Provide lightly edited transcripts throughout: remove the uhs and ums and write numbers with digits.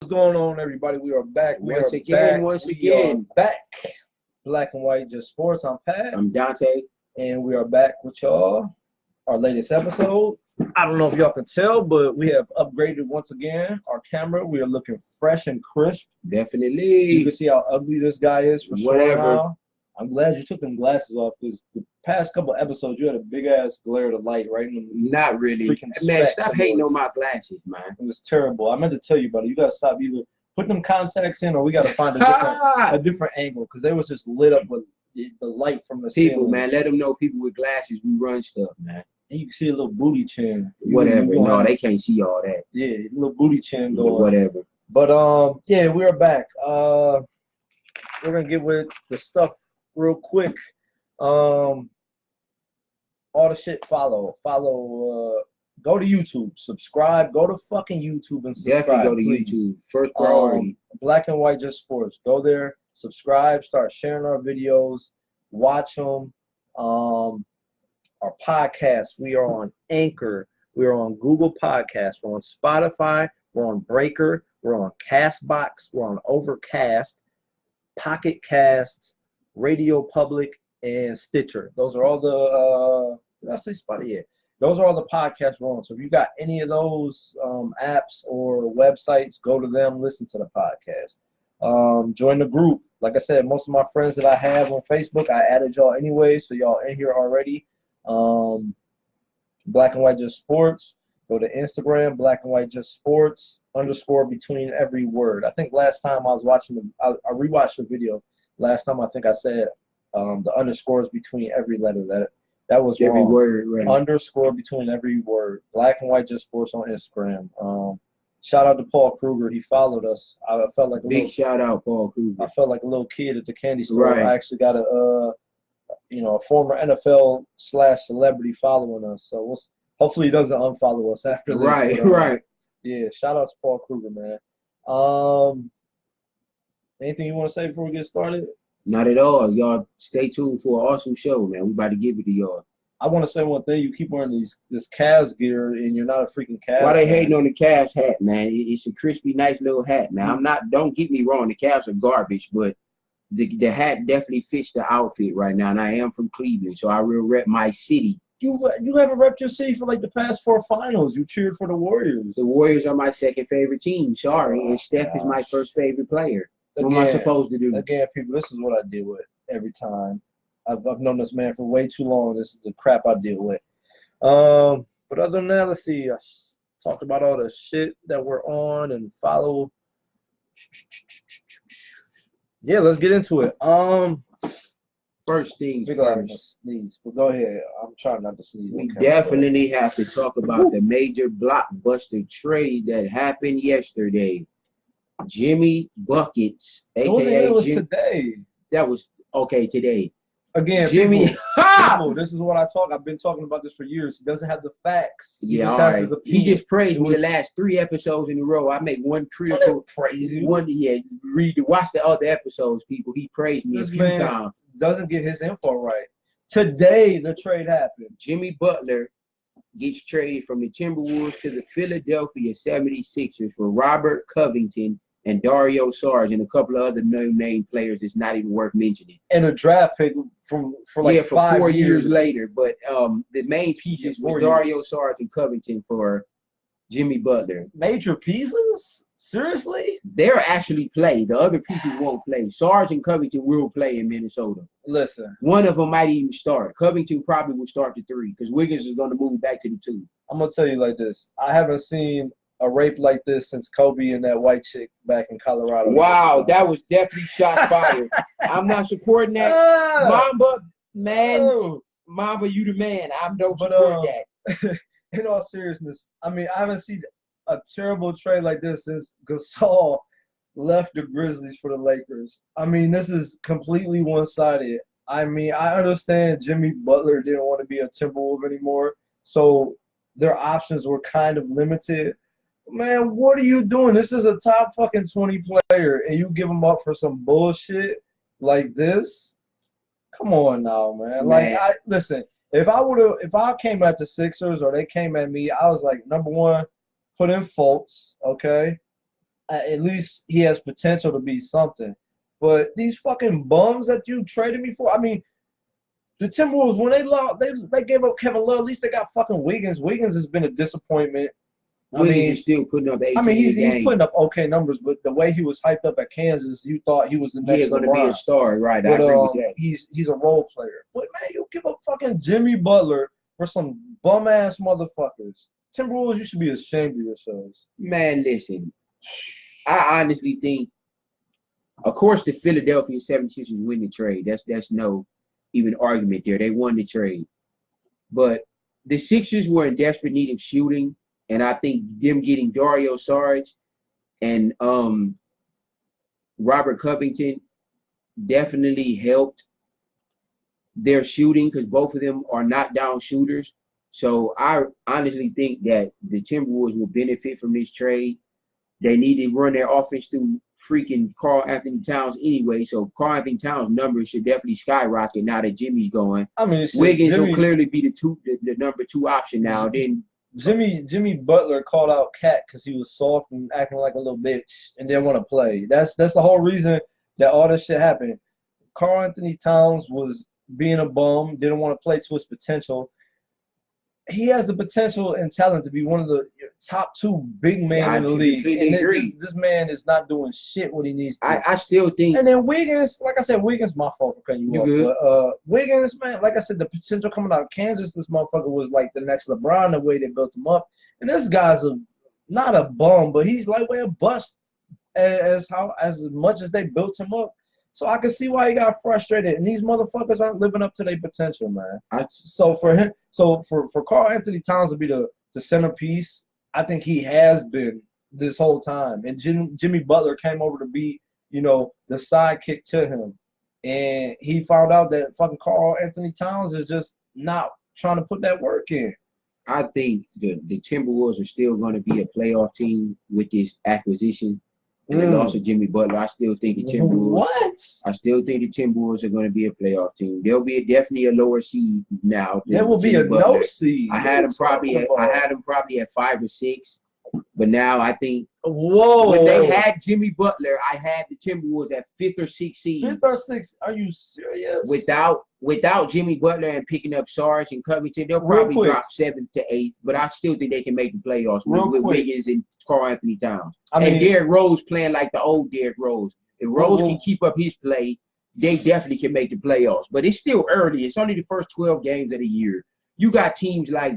going on, everybody? We are back. Once again. Back. Black and White Just Sports. I'm Pat. I'm Dante. And we are back with y'all. Our latest episode. I don't know if y'all can tell, but we have upgraded once again our camera. We are looking fresh and crisp. Definitely. You can see how ugly this guy is for Whatever. sure now. I'm glad you took them glasses off because the past couple episodes you had a big ass glare of light right in the Not really. Man, stop hating on my glasses, man. It was terrible. I meant to tell you, buddy. You gotta stop either putting them contacts in or we gotta find a different angle because they was just lit up with the light from the people, ceiling. man. Let them know people with glasses we run stuff, man. And you can see a little booty chin. Whatever. No, they can't see all that. Yeah, a little booty chin going. Whatever. But yeah, we are back. We're gonna get with the stuff real quick. All the shit follow. Go to YouTube, subscribe. Go to fucking YouTube and subscribe. Definitely go to please. YouTube. First priority. Black and White Just Sports. Go there, subscribe, start sharing our videos, watch them. Our podcast. We are on Anchor. We are on Google Podcasts. We're on Spotify. We're on Breaker. We're on Castbox. We're on Overcast, Pocket Casts, Radio Public, and Stitcher. Those are all the did I say Spotify? Yeah. Those are all the podcasts we're on. So if you got any of those apps or websites, go to them, listen to the podcast. Join the group. Like I said, most of my friends that I have on Facebook, I added y'all anyway, so y'all in here already. Black and White Just Sports. Go to Instagram, Black and White Just Sports, _ between every word. I think last time I was watching I rewatched the video. Last time I think I said the underscores between every letter. That was every wrong. Word, right. Underscore between every word. Black and White Just Sports on Instagram. Shout out to Paul Kruger. He followed us. I felt like big shout out, Paul Kruger. I felt like a little kid at the candy store. Right. I actually got a former NFL / celebrity following us. So hopefully he doesn't unfollow us after this. Right, right. Yeah, shout out to Paul Kruger, man. Anything you want to say before we get started? Not at all. Y'all stay tuned for an awesome show, man. We about to give it to y'all. I want to say one thing. You keep wearing this Cavs gear, and you're not a freaking Cavs Why they fan. hating on the Cavs hat, man? It's a crispy, nice little hat, man. Don't get me wrong. The Cavs are garbage, but the hat definitely fits the outfit right now. And I am from Cleveland, so I real rep my city. You haven't repped your city for like the past 4 finals. You cheered for the Warriors. The Warriors are my second favorite team. Sorry, and Steph is my first favorite player. What am I supposed to do? Again, people, this is what I deal with every time. I've known this man for way too long. This is the crap I deal with. But other than that, let's see. I talked about all the shit that we're on and follow. Yeah, let's get into it. First things first. Sneeze, but go ahead. I'm trying not to sneeze. We definitely have to talk about the major blockbuster trade that happened yesterday. Jimmy Buckets, aka today. That was today. Again, Jimmy. people, this is what I've been talking about this for years. He doesn't have the facts. He just praised me the last 3 episodes in a row. I make one critical praise you. Watch the other episodes, people. He praised me a few times. Doesn't get his info right. Today the trade happened. Jimmy Butler gets traded from the Timberwolves to the Philadelphia 76ers for Robert Covington and Dario Saric and a couple of other no-name players that's not even worth mentioning. And a draft pick for 4 years later. But the main pieces was Dario Saric and Covington for Jimmy Butler. Major pieces? Seriously? They'll actually play. The other pieces won't play. Saric and Covington will play in Minnesota. Listen. One of them might even start. Covington probably will start the 3 because Wiggins is going to move back to the 2. I'm going to tell you like this. I haven't seen a rape like this since Kobe and that white chick back in Colorado. Wow, that was definitely shot fired. I'm not supporting that. Mamba, man. Oh. Mamba, you the man. I don't support that. In all seriousness, I mean, I haven't seen a terrible trade like this since Gasol left the Grizzlies for the Lakers. I mean, this is completely one-sided. I mean, I understand Jimmy Butler didn't want to be a Timberwolf anymore, so their options were kind of limited. Man, what are you doing? This is a top fucking 20 player, and you give him up for some bullshit like this? Come on now, man. Like, listen, if I came at the Sixers or they came at me, I was like, number one, put in Fultz, okay? at least he has potential to be something. But these fucking bums that you traded me for, I mean, the Timberwolves, when they gave up Kevin Love, at least they got fucking Wiggins. Wiggins has been a disappointment. Wiggins is still putting up 18 he's putting up okay numbers, but the way he was hyped up at Kansas, you thought he was the next going to be a star, right? I agree with that. He's a role player. But man, you give up fucking Jimmy Butler for some bum ass motherfuckers. Timberwolves, you should be ashamed of yourselves. Man, listen, I honestly think, of course, the Philadelphia 76ers win the trade. That's no even argument there. They won the trade. But the Sixers were in desperate need of shooting, and I think them getting Dario Saric and Robert Covington definitely helped their shooting because both of them are knockdown shooters. So I honestly think that the Timberwolves will benefit from this trade. They need to run their offense through freaking Karl Anthony Towns anyway. So Karl Anthony Towns' numbers should definitely skyrocket now that Jimmy's going. I mean, Wiggins will clearly be the number 2 option now. Then Jimmy Butler called out Cat because he was soft and acting like a little bitch and didn't want to play. That's the whole reason that all this shit happened. Karl Anthony Towns was being a bum, didn't want to play to his potential. He has the potential and talent to be one of the top 2 big men in the league. And this man is not doing shit what he needs to. I still think. And then Wiggins, like I said, Wiggins, my fault for cutting you off. Good. But Wiggins, man, like I said, the potential coming out of Kansas, this motherfucker was like the next LeBron, the way they built him up. And this guy's not a bum, but he's lightweight a bust as much as they built him up. So I can see why he got frustrated. And these motherfuckers aren't living up to their potential, man. So for Karl Anthony Towns to be the centerpiece, I think he has been this whole time. And Jimmy Butler came over to be, the sidekick to him. And he found out that fucking Karl Anthony Towns is just not trying to put that work in. I think the Timberwolves are still going to be a playoff team with this acquisition. And the loss of Jimmy Butler, I still think the Timberwolves. What? I still think the Timberwolves are going to be a playoff team. They'll be definitely a lower seed now. There will be a no seed. I had them probably at 5 or 6, but now I think. Whoa! When they had Jimmy Butler, I had the Timberwolves at 5th or 6th seed. 5th or 6th? Are you serious? Without Jimmy Butler and picking up Sarge and Covington, they'll probably drop 7th to 8th. But I still think they can make the playoffs with Wiggins and Karl Anthony Towns. And Derrick Rose playing like the old Derrick Rose. If Rose can keep up his play, they definitely can make the playoffs. But it's still early. It's only the first 12 games of the year. You got teams like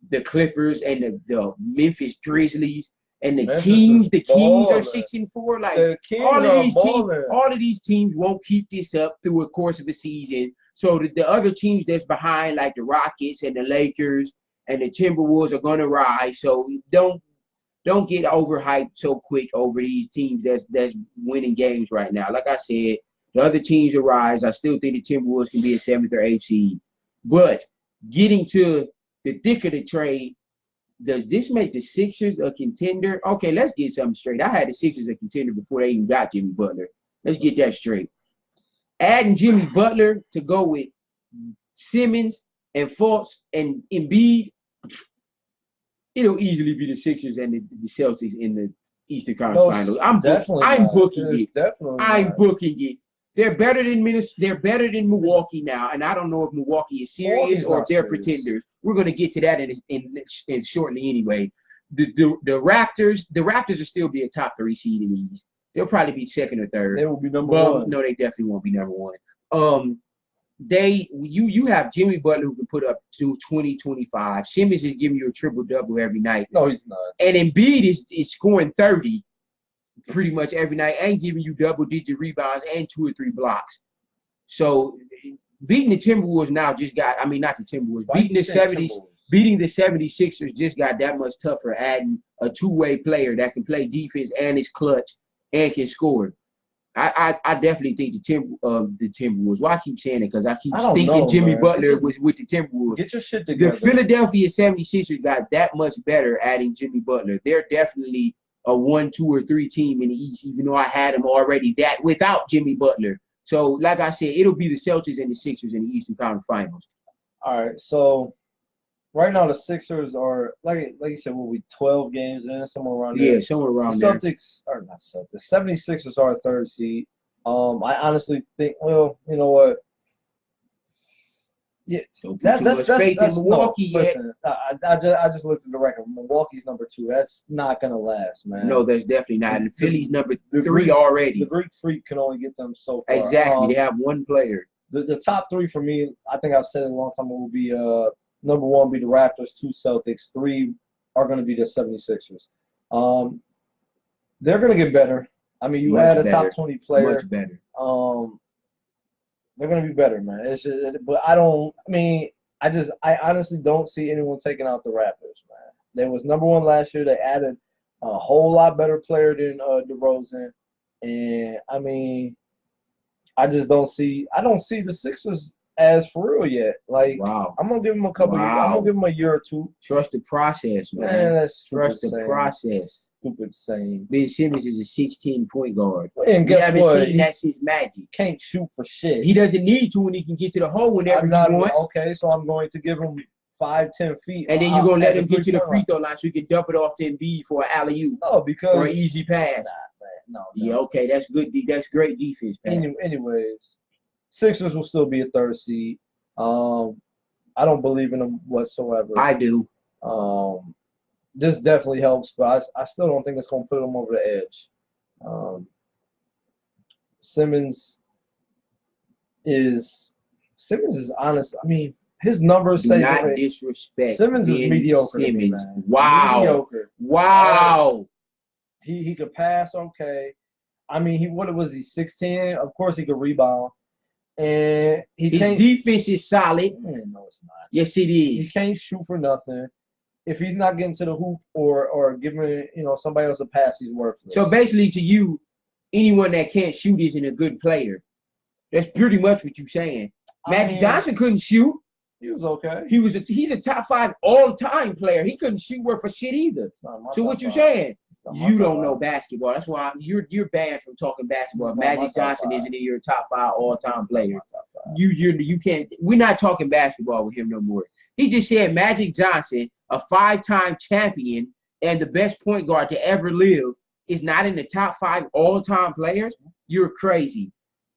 the Clippers and the Memphis Grizzlies and the Kings. The Kings are 6-4. Like all of these teams won't keep this up through a course of a season. So the other teams that's behind, like the Rockets and the Lakers and the Timberwolves, are gonna rise. So don't get overhyped so quick over these teams that's winning games right now. Like I said, the other teams will rise. I still think the Timberwolves can be a 7th or 8th seed. But getting to the thick of the trade, does this make the Sixers a contender? Okay, let's get something straight. I had the Sixers a contender before they even got Jimmy Butler. Let's get that straight. Adding Jimmy Butler to go with Simmons and Fultz and Embiid, it'll easily be the Sixers and the Celtics in the Eastern Conference Finals. I'm booking it. They're better than They're better than Milwaukee now, and I don't know if Milwaukee is serious or if they're pretenders. We're going to get to that in shortly anyway. The Raptors will still be a top 3 seed in the East. They'll probably be 2nd or 3rd. They will be number 1. No, they definitely won't be number 1. You have Jimmy Butler who can put up to 20, 25. Simmons is giving you a triple-double every night. No, he's not. And Embiid is scoring 30 pretty much every night and giving you double-digit rebounds and 2 or 3 blocks. So beating the Timberwolves now just got – not the Timberwolves. Beating the 76ers just got that much tougher, adding a two-way player that can play defense and is clutch and can score. I definitely think the Timberwolves. Why I keep saying it? Because I keep thinking Jimmy Butler was with the Timberwolves. Get your shit together. The Philadelphia 76ers got that much better adding Jimmy Butler. They're definitely a 1, 2, or 3 team in the East, even though I had them already that without Jimmy Butler. So, like I said, it'll be the Celtics and the Sixers in the Eastern Conference Finals. All right, so right now the Sixers are like you said, will be 12 games in, somewhere around there. Yeah, somewhere The around there. Celtics are not Celtics. The 76ers are a third seed. I honestly think, well, you know what? Yeah, Don't put too much faith in Milwaukee no, yet. listen, I just looked at the record. Milwaukee's number 2. That's not gonna last, man. No, that's definitely not. And Philly's number The 3 Greek, already. The Greek Freak can only get them so far. Exactly. They have one player. The top 3 for me, I think I've said it a long time, will be number 1 be the Raptors, 2 Celtics, 3 are going to be the 76ers. They're going to get better. I mean, you add a top 20 player. Much better. They're going to be better, man. It's just, but I honestly don't see anyone taking out the Raptors, man. They was number 1 last year. They added a whole lot better player than D.Rose. And, I mean, I don't see the Sixers as for real yet. Like, wow. I'm gonna give them a couple. Years. I'm gonna give them a year or 2. Trust the process, man. That's trust the process. Stupid saying. Ben Simmons is a 16 point guard. And we haven't seen that since Magic. Can't shoot for shit. He doesn't need to when he can get to the hole whenever he wants. Okay, so I'm going to give him 5-10 feet. And then you're gonna let him get to the free throw line so he can dump it off to Embiid for an alley-oop. Oh, because or an easy pass. No. Yeah, okay, that's good. That's great defense, man. Anyways, Sixers will still be a third seed. I don't believe in them whatsoever. I do. This definitely helps, but I still don't think it's going to put them over the edge. Simmons is honest. I mean, his numbers say not disrespect. Simmons is mediocre. Simmons. Man. Wow. Mediocre. Wow. He could pass okay. I mean, what was he, 6'10"? Of course he could rebound. And his defense is solid. No, it's not. Yes, it is. He can't shoot for nothing. If he's not getting to the hoop or giving somebody else a pass, he's worthless. So basically, to you, anyone that can't shoot isn't a good player. That's pretty much what you're saying. Magic Johnson couldn't shoot. He was okay. He's a top 5 all-time player. He couldn't shoot worth a shit either. So what you saying? You don't know basketball. That's why you're banned from talking basketball. Magic Johnson isn't in your top 5 all-time players. You can't. We're not talking basketball with him no more. He just said Magic Johnson, a 5-time champion and the best point guard to ever live, is not in the top 5 all-time players. You're crazy.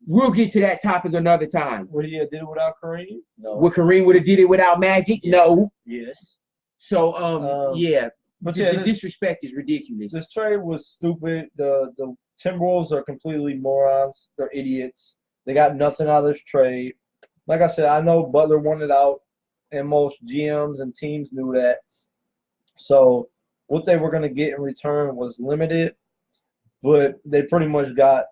We'll get to that topic another time. Would he have did it without Kareem? No. Would Kareem would have did it without Magic? Yes. No. Yes. So yeah. But the disrespect is ridiculous. This trade was stupid. The Timberwolves are completely morons. They're idiots. They got nothing out of this trade. Like I said, I know Butler wanted out, and most GMs and teams knew that. So what they were going to get in return was limited, but they pretty much got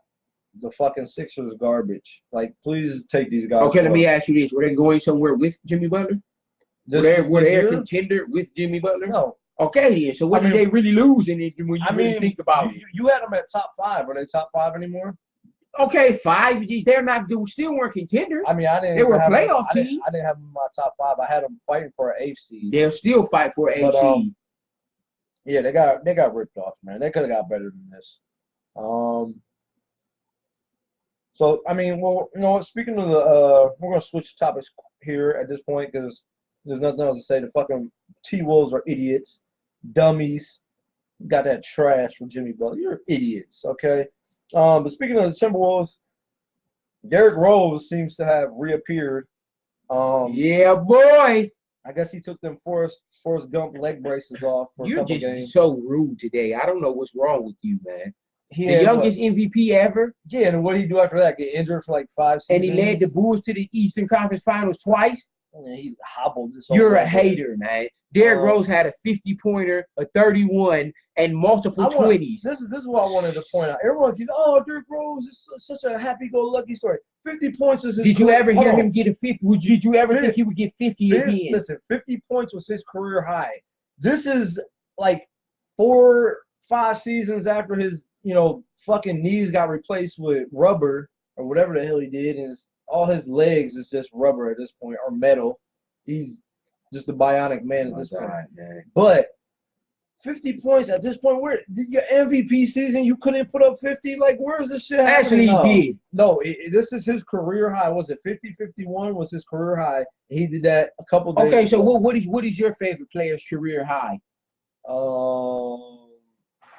the fucking Sixers garbage. Like, please take these guys. Okay, let me ask you this. Were they going somewhere with Jimmy Butler? Were they a contender with Jimmy Butler? No. Okay, then. So what did they really lose in it when you really think about it? You had them at top 5. Are they top 5 anymore? Okay, 5. They're not. They still weren't contenders. I mean, They were a playoff team. I didn't have them in my top 5. I had them fighting for an 8th seed. They'll still fight for an 8th seed. Yeah, they got ripped off, man. They could have got better than this. So I mean, well, speaking of we're gonna switch topics here at this point because there's nothing else to say. The fucking T-Wolves are idiots, dummies. Got that trash from Jimmy Butler. You're idiots, okay? But speaking of the Timberwolves, D.Rose seems to have reappeared. Yeah, boy. I guess he took them Forrest Gump leg braces off for a couple games. You're just so rude today. I don't know what's wrong with you, man. The youngest MVP ever. Yeah, and what did he do after that? Get injured for like 5 seasons? And he led the Bulls to the Eastern Conference Finals twice. Yeah, he hobbled this. You're a hater, man. D.Rose had a 50-pointer, a 31, and multiple 20s. This is what I wanted to point out. Everyone keeps, D.Rose is such a happy-go-lucky story. 50 points is his Did you ever hear him get a 50? Did you ever think he would get 50 again? Listen, 50 points was his career high. This is like 4-5 seasons after his, fucking knees got replaced with rubber or whatever the hell he did, and all his legs is just rubber at this point or metal. He's just a bionic man at this point. Man. But 50 points at this point. Where your MVP season, you couldn't put up 50? Like, where's this shit happening Actually, now? he did. No, this is his career high. Was it 50, 51 was his career high? He did that a couple days Okay, so ago. what is your favorite player's career high? Well,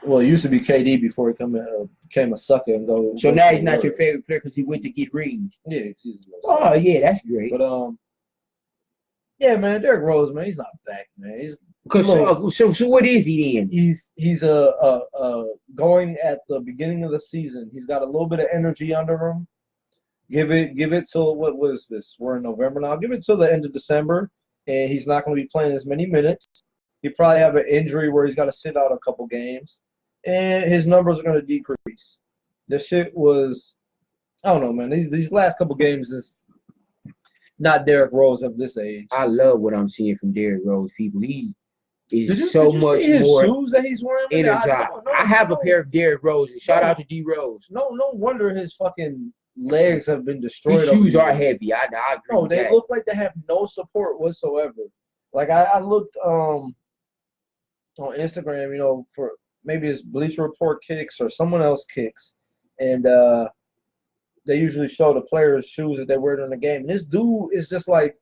it used to be KD before he became a sucker and go. So go now to he's the not your Warriors. favorite player because he went to get rings. Yeah, excuse me. Oh yeah, that's great. But yeah, man, Derrick Rose, man, he's not back, man. He's So what is he then? he's going at the beginning of the season. He's got a little bit of energy under him. Give it till what was this? We're in November now. Give it till the end of December, and he's not going to be playing as many minutes. He probably have an injury where he's got to sit out a couple games, and his numbers are going to decrease. This shit was, I don't know, man. These last couple games is not Derrick Rose of this age. I love what I'm seeing from Derrick Rose. People, he is Did you much see his more shoes that he's wearing? energized. I have a pair of Derrick Roses. Shout out to D.Rose. No wonder his fucking legs have been destroyed. His shoes are heavy. I agree. No, with they that. look like they have no support whatsoever. Like I looked on Instagram, for maybe it's Bleacher Report kicks or someone else kicks, and they usually show the players' shoes that they wear during the game. And this dude is just like,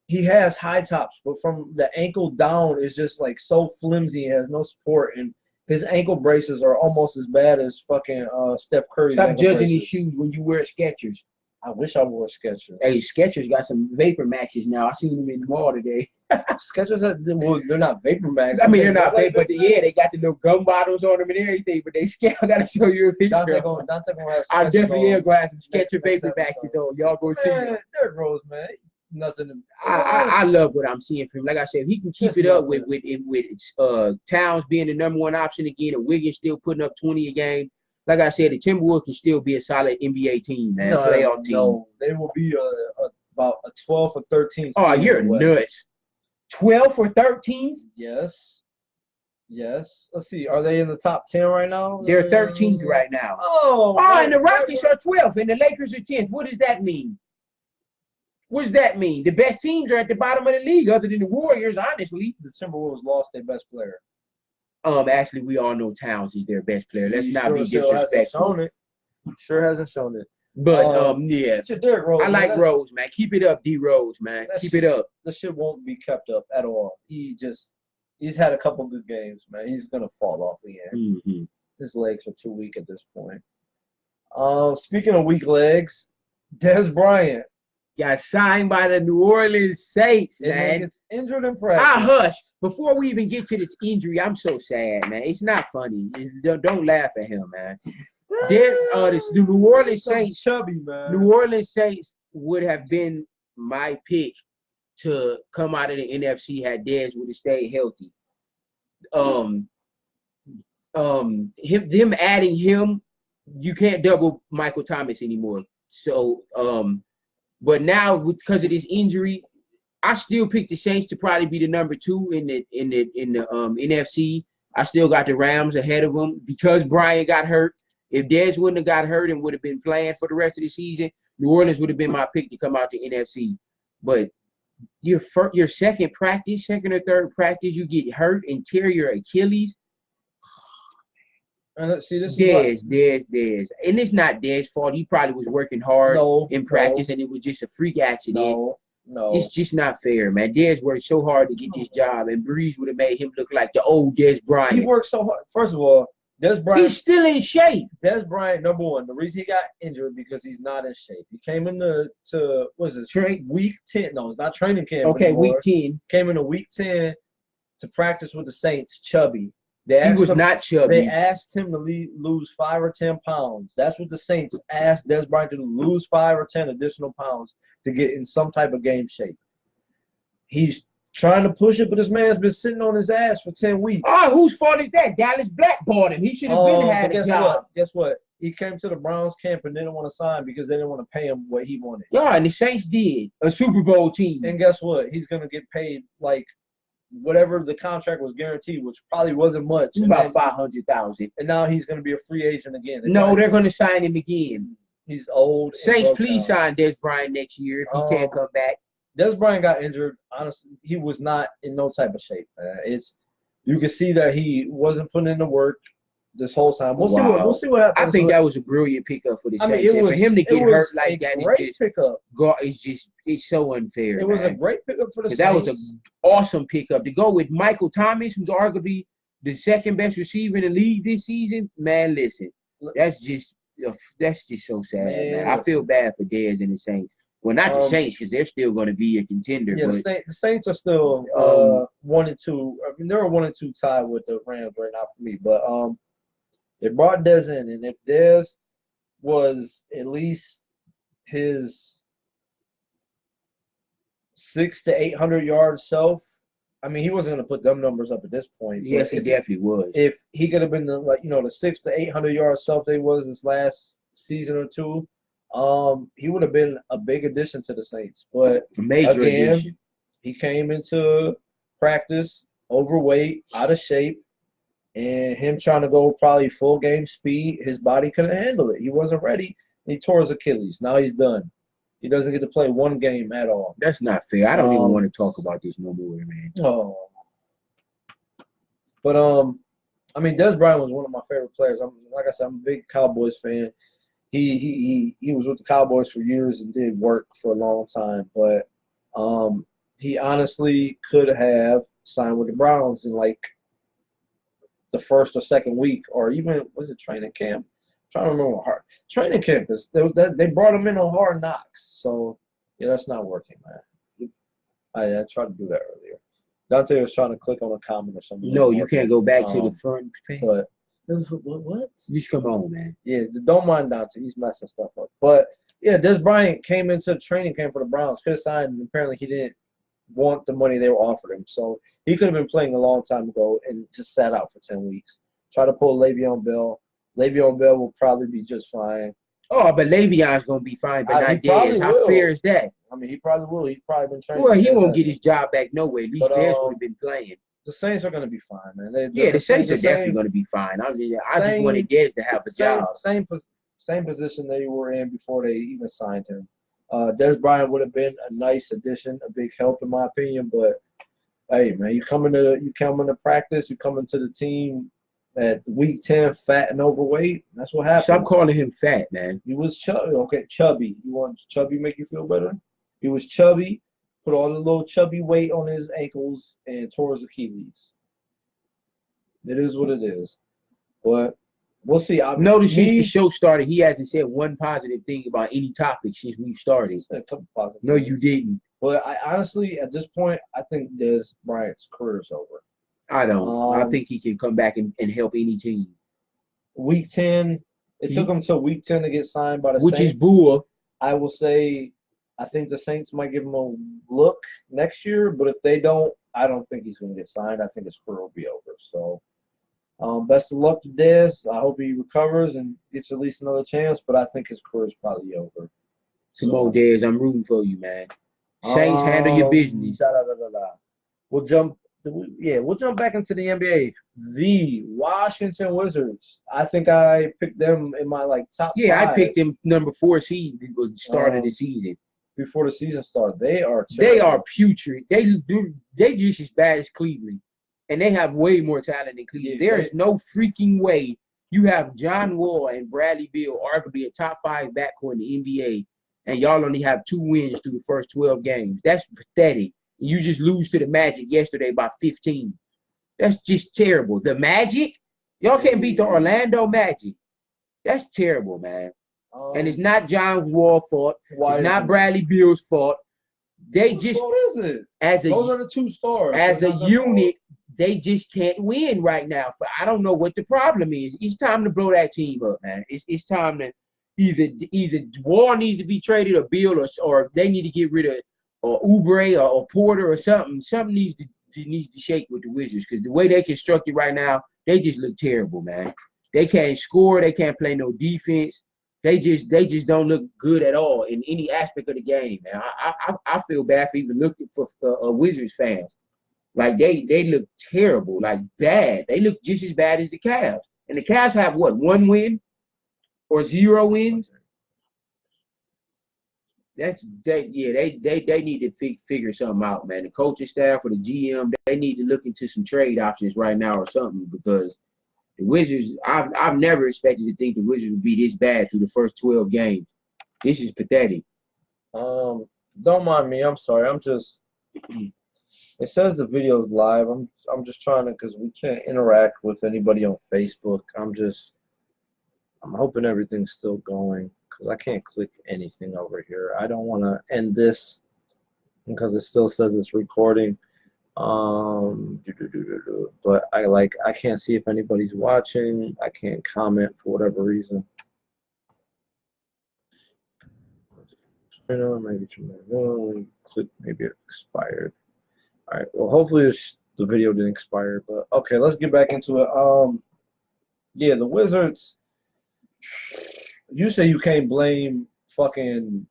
he has high tops, but from the ankle down is just like so flimsy. He has no support, and his ankle braces are almost as bad as fucking Steph Curry's. Stop judging these shoes when you wear Skechers. I wish I wore Skechers. Hey, Skechers got some Vapor Maxes now. I seen them in the mall today. Skechers, they're not Vapor Max. I mean, they're not Vapor, but yeah, they got the little gum bottles on them and everything. But I gotta show you a picture. Dante gonna have I definitely am gonna have some next Skechers Vapor Maxes on. Y'all go see them. Derrick Rose, man, nothing. I love what I'm seeing from him. Like I said, if he can keep it up with Towns being the number one option again, and Wiggins still putting up 20 a game. Like I said, the Timberwolves can still be a solid NBA team, man. Playoff team. No, they will be about a 12 or 13. Oh, you're nuts. 12 or 13? Yes. Let's see. Are they in the top 10 right now? They're 13th right now. Oh, and the Rockets are 12th, and the Lakers are 10th. What does that mean? What does that mean? The best teams are at the bottom of the league, other than the Warriors, honestly. The Timberwolves lost their best player. Actually, we all know Towns is their best player. Let's not be disrespectful. Sure hasn't shown it. But yeah, Derrick Rose, I like Rose, man. Keep it up, D.Rose, man. Keep it up. The shit won't be kept up at all. He's had a couple good games, man. He's gonna fall off again. Mm-hmm. His legs are too weak at this point. Speaking of weak legs, Des Bryant got signed by the New Orleans Saints, man. It's injured in practice. I hush. Before we even get to this injury, I'm so sad, man. It's not funny. Don't laugh at him, man. The New Orleans Saints, chubby, man. New Orleans Saints would have been my pick to come out of the NFC had Dez would have stayed healthy. Them adding him, you can't double Michael Thomas anymore. So, but now because of this injury, I still pick the Saints to probably be the number 2 in the NFC. I still got the Rams ahead of them because Bryant got hurt. If Dez wouldn't have got hurt and would have been playing for the rest of the season, New Orleans would have been my pick to come out the NFC. But your second or third practice, you get hurt and tear your Achilles. See, this Dez. And it's not Dez's fault. He probably was working hard in practice, and it was just a freak accident. No. It's just not fair, man. Dez worked so hard to get this job, and Breeze would have made him look like the old Dez Bryant. He worked so hard. First of all, Des Bryant. He's still in shape. Des Bryant, number one. The reason he got injured because he's not in shape. He came into week 10. No, it's not training camp. Okay, anymore. week 10. Came into week 10 to practice with the Saints, chubby. He was not chubby. They asked him to lose 5 or 10 pounds. That's what the Saints asked Des Bryant to do, lose 5 or 10 additional pounds to get in some type of game shape. He's trying to push it, but this man's been sitting on his ass for 10 weeks. Oh, whose fault is that? Dallas blackballed him. He should have been had a job. Guess what? He came to the Browns camp and didn't want to sign because they didn't want to pay him what he wanted. Yeah, and the Saints did. A Super Bowl team. And guess what? He's going to get paid like whatever the contract was guaranteed, which probably wasn't much. About $500,000. And now he's going to be a free agent again. They're going to sign him again. He's old. Saints, please sign Des Bryant next year if he can't come back. Des Bryant got injured. Honestly, he was not in no type of shape. You can see that he wasn't putting in the work this whole time. We'll see what I happens. think that was a brilliant pickup for the I mean, Saints. For him to get hurt like that is just it's so unfair. It was a great pickup for the Saints. That was an awesome pickup to go with Michael Thomas, who's arguably the second best receiver in the league this season. Man, listen, that's just so sad, man. I feel bad for Dez and the Saints. Well, not the Saints, because they're still going to be a contender. Yeah, but the Saints are still 1-2. I mean, they're a 1-2 tie with the Rams right now for me. But they brought Dez in, and if Dez was at least his 600 to 800 yard self, I mean, he wasn't going to put them numbers up at this point. Yes, he definitely was. If he could have been the the 600 to 800 yard self that he was this last season or two, he would have been a big addition to the Saints. But a major addition. He came into practice overweight, out of shape, and him trying to go probably full game speed, his body couldn't handle it. He wasn't ready. He tore his Achilles. Now he's done. He doesn't get to play one game at all. That's not fair. I don't even want to talk about this no more, man. Oh. But I mean, Des Bryant was one of my favorite players. Like I said, I'm a big Cowboys fan. He was with the Cowboys for years and did work for a long time. But he honestly could have signed with the Browns in like the first or second week, or even was it training camp? I'm trying to remember training camp. They brought him in on Hard Knocks. So yeah, that's not working, man. I tried to do that earlier. Dante was trying to click on a comment or something. No, you can't go back to the front page. But what? Just come on, man. Yeah, don't mind Dante. He's messing stuff up. But yeah, Des Bryant came into the training camp for the Browns. Could have signed, and apparently he didn't want the money they were offering him. So he could have been playing a long time ago and just sat out for 10 weeks. Try to pull Le'Veon Bell. Le'Veon Bell will probably be just fine. Oh, but Le'Veon's going to be fine, but not Dez. How fair is that? I mean, he probably will. He's probably been training. Well, he won't get his job back no way. At least Dez would have been playing. The Saints are going to be fine, man. The Saints are definitely going to be fine. I just wanted Dez to have a job. Same position they were in before they even signed him. Des Bryant would have been a nice addition, a big help in my opinion. But hey, man, you come into practice, you come into the team at week 10, fat and overweight. That's what happened. Stop calling him fat, man. He was chubby. Okay, chubby. You want chubby make you feel better? He was chubby, put all the little chubby weight on his ankles, and tore his Achilles. It is what it is. But we'll see. Notice since the show started, he hasn't said one positive thing about any topic since we've started. A couple positive no, things. You didn't. But I honestly, at this point, I think Des Bryant's career's over. I don't. I think he can come back and help any team. Week 10, it took him till week 10 to get signed by the Saints. Saints. Which is bull. I will say, I think the Saints might give him a look next year, but if they don't, I don't think he's going to get signed. I think his career will be over. So, best of luck to Dez. I hope he recovers and gets at least another chance, but I think his career is probably over. Come on, Dez. I'm rooting for you, man. Saints, handle your business. We'll jump back into the NBA. The Washington Wizards. I think I picked them in my top 5. I picked them number 4 seed at the start of the season. Before the season started, they are terrible. They are putrid. They just as bad as Cleveland, and they have way more talent than Cleveland. There is no freaking way you have John Wall and Bradley Beal, arguably a top 5 backcourt in the NBA, and y'all only have 2 wins through the first 12 games. That's pathetic. You just lose to the Magic yesterday by 15. That's just terrible. The Magic? Y'all can't beat the Orlando Magic. That's terrible, man. And it's not John Wall's fault. It's not Bradley Beal's fault. They just what is it? Those are the 2 stars. As a unit, they just can't win right now. I don't know what the problem is. It's time to blow that team up, man. It's time to either Wall needs to be traded or Beal or they need to get rid of or Oubre or Porter or something. Something needs to shake with the Wizards because the way they constructed right now, they just look terrible, man. They can't score. They can't play no defense. They just don't look good at all in any aspect of the game, man. I feel bad for even looking for Wizards fans. Like they look terrible, like bad. They look just as bad as the Cavs. And the Cavs have what, 1 win or 0 wins? They need to figure something out, man. The coaching staff or the GM, they need to look into some trade options right now or something, because the Wizards, I've never expected to think the Wizards would be this bad through the first 12 games. This is pathetic. Don't mind me. I'm sorry. I'm just. It says the video is live. I'm just trying to, because we can't interact with anybody on Facebook. I'm hoping everything's still going, because I can't click anything over here. I don't want to end this because it still says it's recording. But I can't see if anybody's watching. I can't comment for whatever reason. Maybe click. Maybe it expired. All right. Well, hopefully the video didn't expire. But okay, let's get back into it. Yeah, the Wizards. You say you can't blame fucking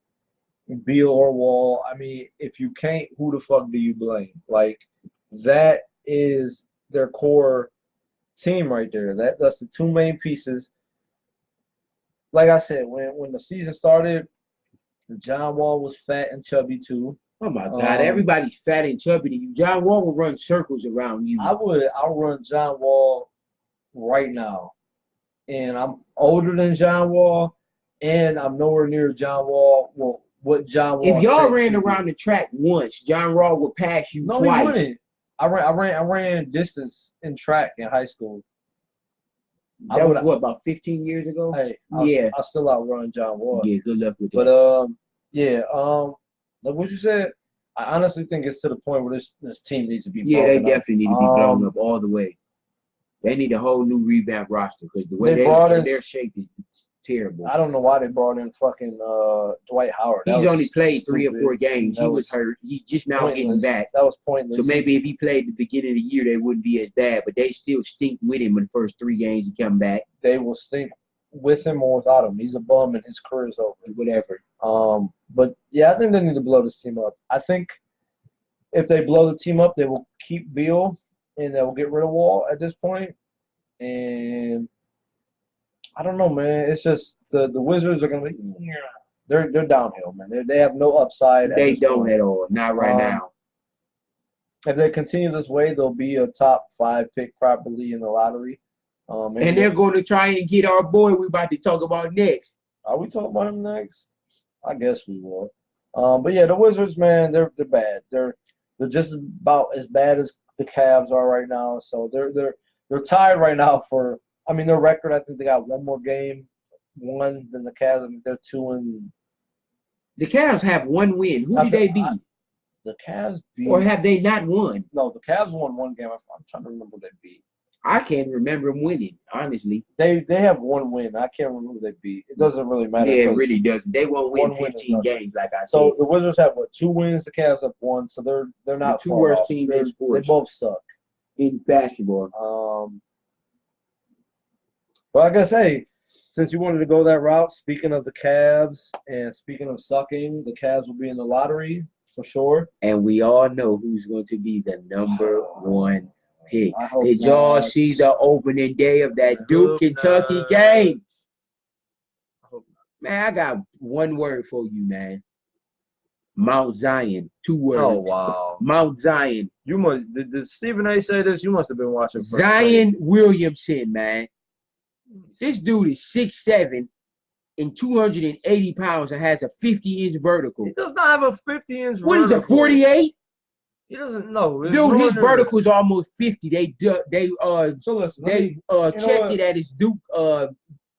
Beal or Wall. I mean, if you can't, who the fuck do you blame? Like, that is their core team right there. That's the two main pieces. Like I said, when the season started, John Wall was fat and chubby too. Oh my God! Everybody's fat and chubby to you. John Wall will run circles around you. I'll run John Wall right now, and I'm older than John Wall, and I'm nowhere near John Wall. Well, what John Wall? If y'all ran around the track once, John Wall would pass you twice. No, he wouldn't. I ran distance in track in high school. That was what, about 15 years ago? Hey, I still outrun John Wall. Yeah, good luck with that. But like what you said, I honestly think it's to the point where this team needs to be broken up. They definitely need to be blown up all the way. They need a whole new revamped roster, because the way their shape is terrible. I don't know why they brought in fucking Dwight Howard. He's only played 3 or 4 games. He was hurt. He's just now getting back. That was pointless. So maybe if he played the beginning of the year, they wouldn't be as bad. But they still stink with him in the first 3 games he come back. They will stink with him or without him. He's a bum and his career's over. Whatever. But yeah, I think they need to blow this team up. I think if they blow the team up, they will keep Beal and they will get rid of Wall at this point. And I don't know, man. It's just the Wizards are gonna be they're downhill, man. They have no upside. They don't at all. Not right now. If they continue this way, they'll be a top 5 pick probably in the lottery. And they're going to try and get our boy we about to talk about next. Are we talking about him next? I guess we will. But yeah, the Wizards, man, they're bad. They're just about as bad as the Cavs are right now. So they're tied right now for. I mean, their record, I think they got 1 more game won than the Cavs. I think they're 2. The Cavs have 1 win. Who did they beat? The Cavs beat. Or have they not won? No, the Cavs won 1 game. I'm trying to remember who they beat. I can't remember them winning, honestly. They have 1 win. I can't remember who they beat. It doesn't really matter. Yeah, it really doesn't. They won't win 15 games, like I said. So the Wizards have 2 wins. The Cavs have 1. So they're not the 2 worst teams in sports. They both suck in basketball. Well, I guess, hey, since you wanted to go that route, speaking of the Cavs and speaking of sucking, the Cavs will be in the lottery for sure. And we all know who's going to be the number 1 pick. Did y'all see the opening day of that Duke Kentucky game? Man, I got 1 word for you, man. Mount Zion. 2 words. Oh, wow. Mount Zion. Did Stephen A. say this? You must have been watching. Zion Williamson, man. This dude is 6'7" and 280 pounds and has a 50-inch vertical. He does not have a 50-inch vertical. What is it, 48? He doesn't know. Dude, his vertical is almost 50. They checked it at his Duke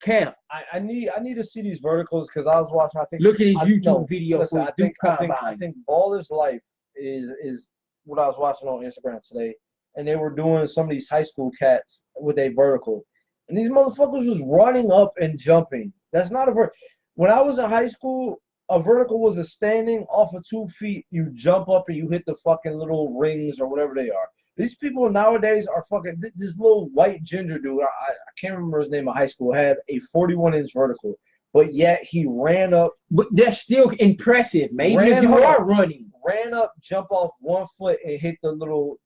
camp. I need to see these verticals because I was watching. I think look at his YouTube video for his Duke combine. I think Baller's Life is what I was watching on Instagram today, and they were doing some of these high school cats with a vertical. And these motherfuckers was running up and jumping. That's not a vertical. When I was in high school, a vertical was a standing off of 2 feet. You jump up and you hit the fucking little rings or whatever they are. These people nowadays are fucking. This little white ginger dude, I can't remember his name in high school, had a 41-inch vertical. but yet he ran up. But that's still impressive, man. Even if you are running. Ran up, jump off 1 foot, and hit the little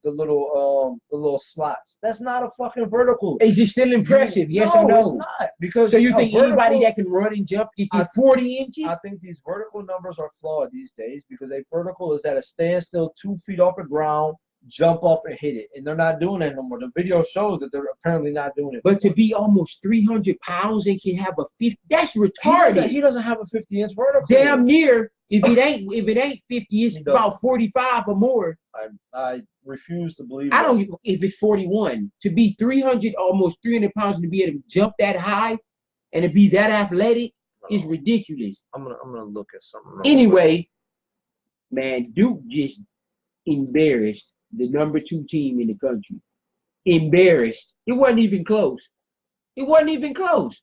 slots. That's not a fucking vertical. Is it still impressive? Yes or no? It's not. Because so you think anybody that can run and jump can get 40 inches? I think these vertical numbers are flawed these days because a vertical is at a standstill 2 feet off the ground, jump up and hit it, and they're not doing that no more. The video shows that they're apparently not doing it. But to be almost 300 pounds and can have a 50, that's retarded. He doesn't have a 50-inch vertical. Damn near. If it ain't 50, it's about 45 or more. I refuse to believe. I don't. If it's 41, to be 300, almost 300 pounds, and to be able to jump that high, and to be that athletic is ridiculous. I'm gonna look at something. Anyway, man, Duke just embarrassed the number 2 team in the country. Embarrassed. It wasn't even close. It wasn't even close.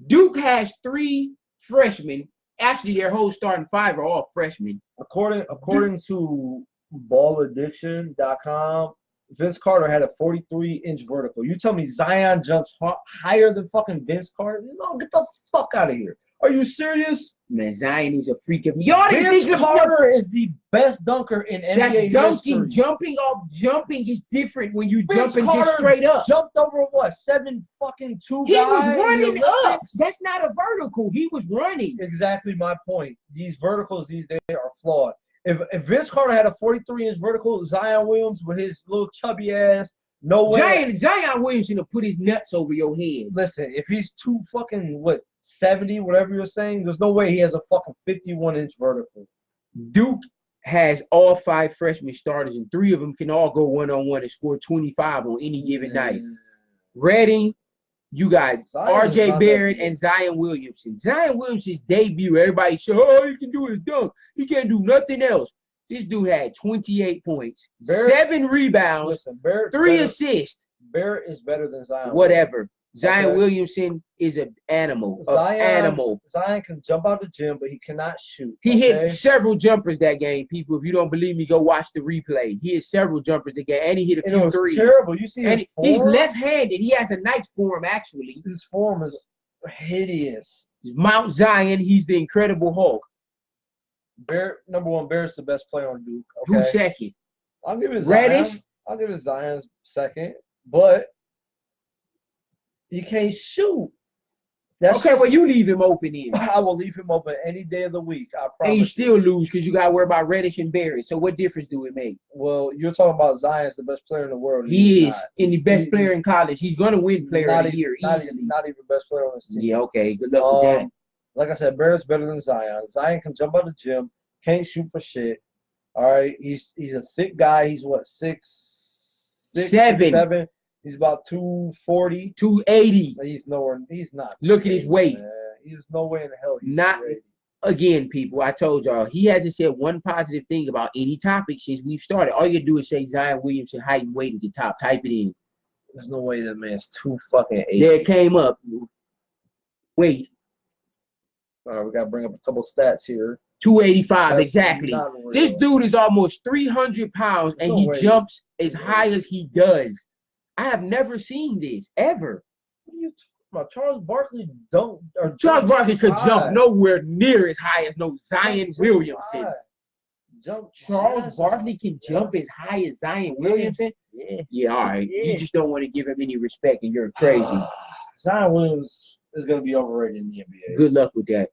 Duke has 3 freshmen. Actually, their whole starting 5 are all freshmen. According to balladdiction.com, Vince Carter had a 43-inch vertical. You tell me Zion jumps higher than fucking Vince Carter? No, get the fuck out of here. Are you serious? Man, Zion is a freak of Vince Carter is the best dunker in NBA dunking, history. jumping is different when you jumping just straight up. Jumped over what? 7 fucking 2 He guys. was running up. That's not a vertical. He was running. Exactly my point. These verticals these days are flawed. If Vince Carter had a 43-inch vertical, Zion Williams with his little chubby ass, no way. Zion Williams should have put his nuts over your head. Listen, if he's 270, whatever you're saying, there's no way he has a fucking 51-inch vertical. Duke has all 5 freshman starters, and 3 of them can all go one-on-one and score 25 on any given night. Reading, you got R.J. Barrett and Zion Williamson. Zion Williamson's debut, everybody said, all he can do is dunk. He can't do nothing else. This dude had 28 points, 7 rebounds, 3 assists. Barrett is better than Zion. Whatever. Zion Williamson is an animal. Zion can jump out the gym, but he cannot shoot. He hit several jumpers that game, people. If you don't believe me, go watch the replay. He hit several jumpers that game, and he hit a few threes. Terrible. You see his form? He's left-handed. He has a nice form, actually. His form is hideous. Mount Zion, he's the Incredible Hulk. Barrett, number 1, Barrett's the best player on Duke. Okay? Who's second? I'll give it Zion. Reddish? I'll give it Zion second, but you can't shoot. Well, you leave him open in. I will leave him open any day of the week. I promise. And you still lose because you got to worry about Reddish and Barrett. So what difference do it make? Well, you're talking about Zion's the best player in the world. He is. And the best player in college. He's going to win player of the year easily. Not even best player on his team. Yeah, okay. Good luck with that. Like I said, Barrett's better than Zion. Zion can jump out the gym, can't shoot for shit. All right, he's a thick guy. He's what, 6'7". He's about 240, 280. He's nowhere. He's not. Look at his weight. Man. He's no way in the hell. Again, people. I told y'all he hasn't said one positive thing about any topic since we've started. All you do is say Zion Williamson height and weight at the top. Type it in. There's no way that man's 280. There it came up. Wait. All right, we gotta bring up a couple stats here. 285, exactly. This dude is almost 300 pounds, and he jumps as high as he does. I have never seen this, ever. What are you talking about? Charles Barkley Charles Barkley could jump nowhere near as high as no Zion Williamson. Charles Barkley can jump as high as Zion Williamson? Yeah, all right. You just don't want to give him any respect, and you're crazy. Zion Williams is going to be overrated in the NBA. Good luck with that.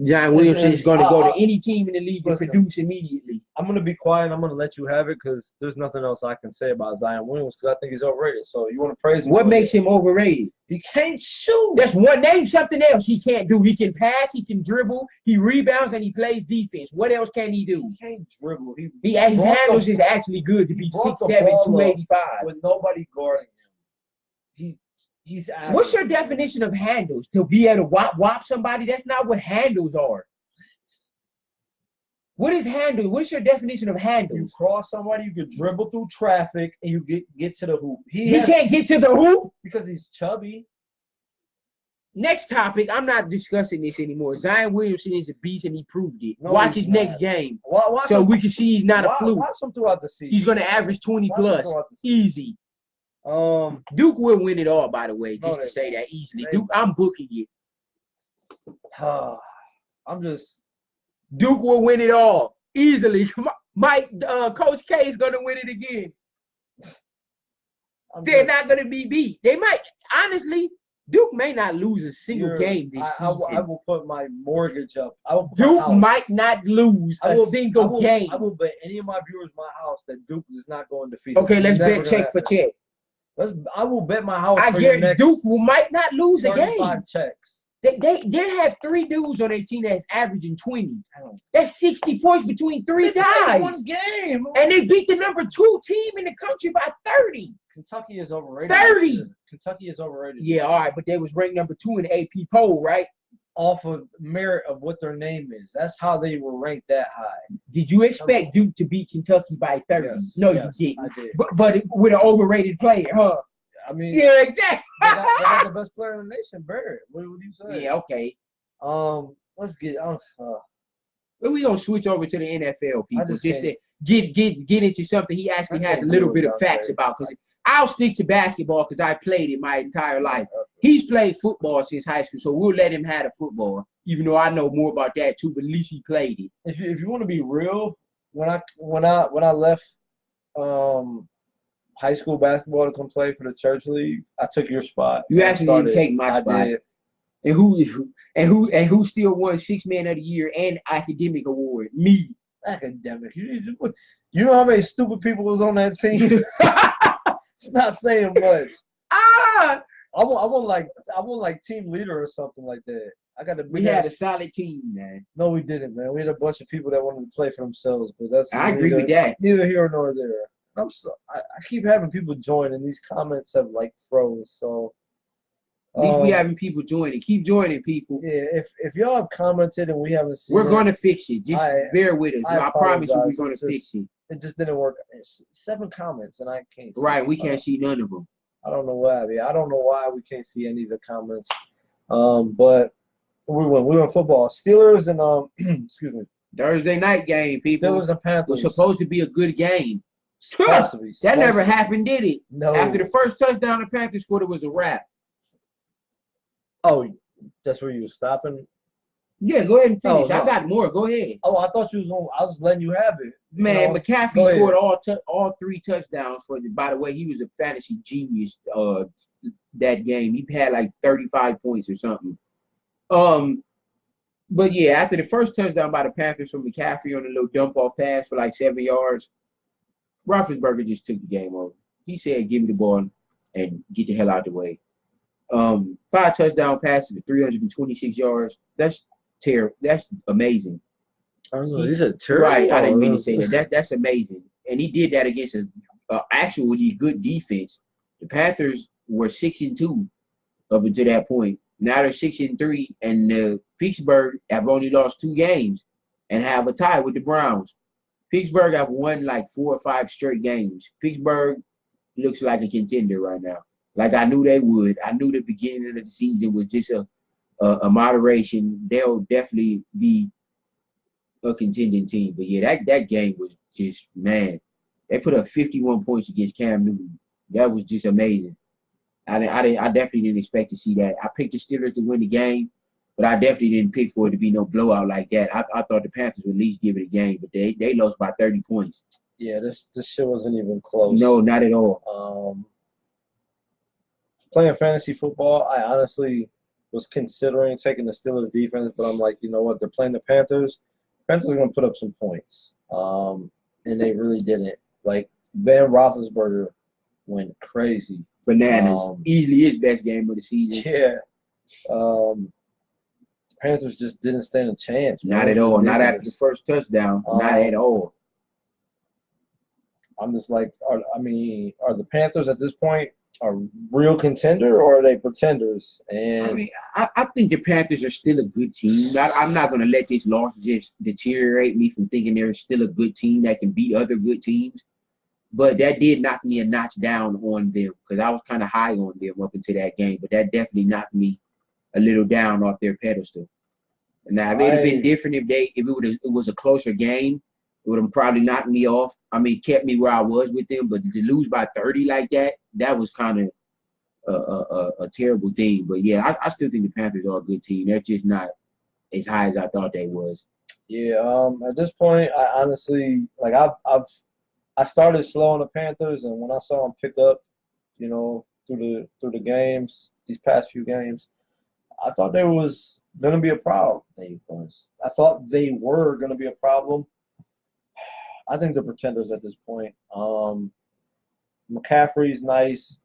Zion Williamson is going to go to any team in the league and produce immediately. I'm going to be quiet. I'm going to let you have it because there's nothing else I can say about Zion Williams because I think he's overrated. So you want to praise him? What makes him overrated? He can't shoot. That's one. Name something else he can't do. He can pass, he can dribble, he rebounds, and he plays defense. What else can he do? He can't dribble. His handles is actually good to be 6'7", 285. With nobody guarding him. He's average. What's your definition of handles? To be able to whop somebody? That's not what handles are. What is handle? What's your definition of handles? You cross somebody, you can dribble through traffic, and you get to the hoop. He can't get to the hoop? Because he's chubby. Next topic. I'm not discussing this anymore. Zion Williamson is a beast, and he proved it. No, watch his next game. So we can see he's not a fluke. Watch him throughout the season. He's going to average 20 plus. Easy. Duke will win it all, by the way, just No, to say that easily. they- Duke, I'm booking it. I'm just. Duke will win it all easily. Mike, Coach K is going to win it again. They're not going to be beat. They might, honestly, Duke may not lose a single game this season. I will put my mortgage up. Duke might not lose a single game. I will bet any of my viewers my house that Duke is not going undefeated. Okay, let's bet check for check. I will bet my house. I guarantee Duke might not lose a game. 35 checks. They have 3 dudes on their team that's averaging 20. That's 60 points between 3 guys. One game. And they beat the number 2 team in the country by 30. Kentucky is overrated. 30. Kentucky is overrated. Yeah, all right, but they was ranked number 2 in the AP poll, right? Off of merit of what their name is. That's how they were ranked that high. Did you expect Duke to beat Kentucky by 30? Yes, No, yes, you didn't. I did. But with an overrated player, huh? I mean, yeah, exactly. they got the best player in the nation, Barrett. What do you say? Yeah, okay. Let's get. But we gonna switch over to the NFL, people, just to get into something he actually has a little bit of facts about. Because I'll stick to basketball because I played it my entire life. He's played football since high school, so we'll let him have the football. Even though I know more about that too, but at least he played it. If you want to be real, when I left high school basketball to come play for the church league, I took your spot. You actually didn't take my spot. Did. And who still won 6th Man of the Year and academic award? Me. Academic. You know how many stupid people was on that team? It's not saying much. I want like team leader or something like that. We had a solid team, man. No, we didn't, man. We had a bunch of people that wanted to play for themselves, but I agree with that. Neither here nor there. I keep having people join, and these comments have like froze. So at least we having people joining. Keep joining, people. Yeah, if y'all have commented and we haven't seen, we're gonna fix it. Just bear with us. I promise you, we're gonna fix it. It just didn't work. 7 comments, and I can't. Right, we can't see none of them. I don't know why. I don't know why we can't see any of the comments. But we went football. Steelers and excuse me. Thursday night game, people. Steelers and Panthers. Was supposed to be a good game. That never happened, did it? No. After the first touchdown the Panthers scored, it was a wrap. Oh, that's where you were stopping? Yeah, go ahead and finish. Oh, no. I got more. Go ahead. Oh, I thought you was on. I was letting you have it. Man, McCaffrey scored all 3 touchdowns for the. By the way, he was a fantasy genius. That game, he had like 35 points or something. But yeah, after the first touchdown by the Panthers from McCaffrey on a little dump off pass for like 7 yards, Roethlisberger just took the game over. He said, "Give me the ball and get the hell out of the way." 5 touchdown passes for 326 yards. That's terrible. That's amazing. These are terrible. Right, I didn't mean to say that. That's amazing. And he did that against an actually good defense. The Panthers were 6-2 up until that point. Now they're 6-3, and Pittsburgh have only lost 2 games and have a tie with the Browns. Pittsburgh have won like 4 or 5 straight games. Pittsburgh looks like a contender right now. Like I knew they would. I knew the beginning of the season was just a moderation. They'll definitely be a contending team. But yeah, that game was just, man. They put up 51 points against Cam Newton. That was just amazing. I definitely didn't expect to see that. I picked the Steelers to win the game, but I definitely didn't pick for it to be no blowout like that. I thought the Panthers would at least give it a game, but they lost by 30 points. Yeah, this shit wasn't even close. No, not at all. Playing fantasy football, I honestly was considering taking the Steelers defense, but I'm like, you know what? They're playing the Panthers. Panthers are going to put up some points, and they really didn't. Like, Ben Roethlisberger went crazy. Bananas. Easily his best game of the season. Yeah. Panthers just didn't stand a chance. Not at all. Not after the first touchdown. Not at all. I'm just like, are the Panthers at this point a real contender, or are they pretenders? And I think the Panthers are still a good team. I'm not going to let this loss just deteriorate me from thinking they're still a good team that can beat other good teams. But that did knock me a notch down on them because I was kind of high on them up into that game. But that definitely knocked me a little down off their pedestal. Now, if it would have been different if it was a closer game, it would have probably knocked me off. Kept me where I was with them. But to lose by 30 like that, that was kind of a terrible thing. But yeah, I still think the Panthers are a good team. They're just not as high as I thought they was. Yeah. At this point, I honestly like I started slow on the Panthers, and when I saw them pick up, through the games, these past few games, I thought there was gonna be a problem. I thought they were gonna be a problem. I think the pretenders at this point. McCaffrey's nice.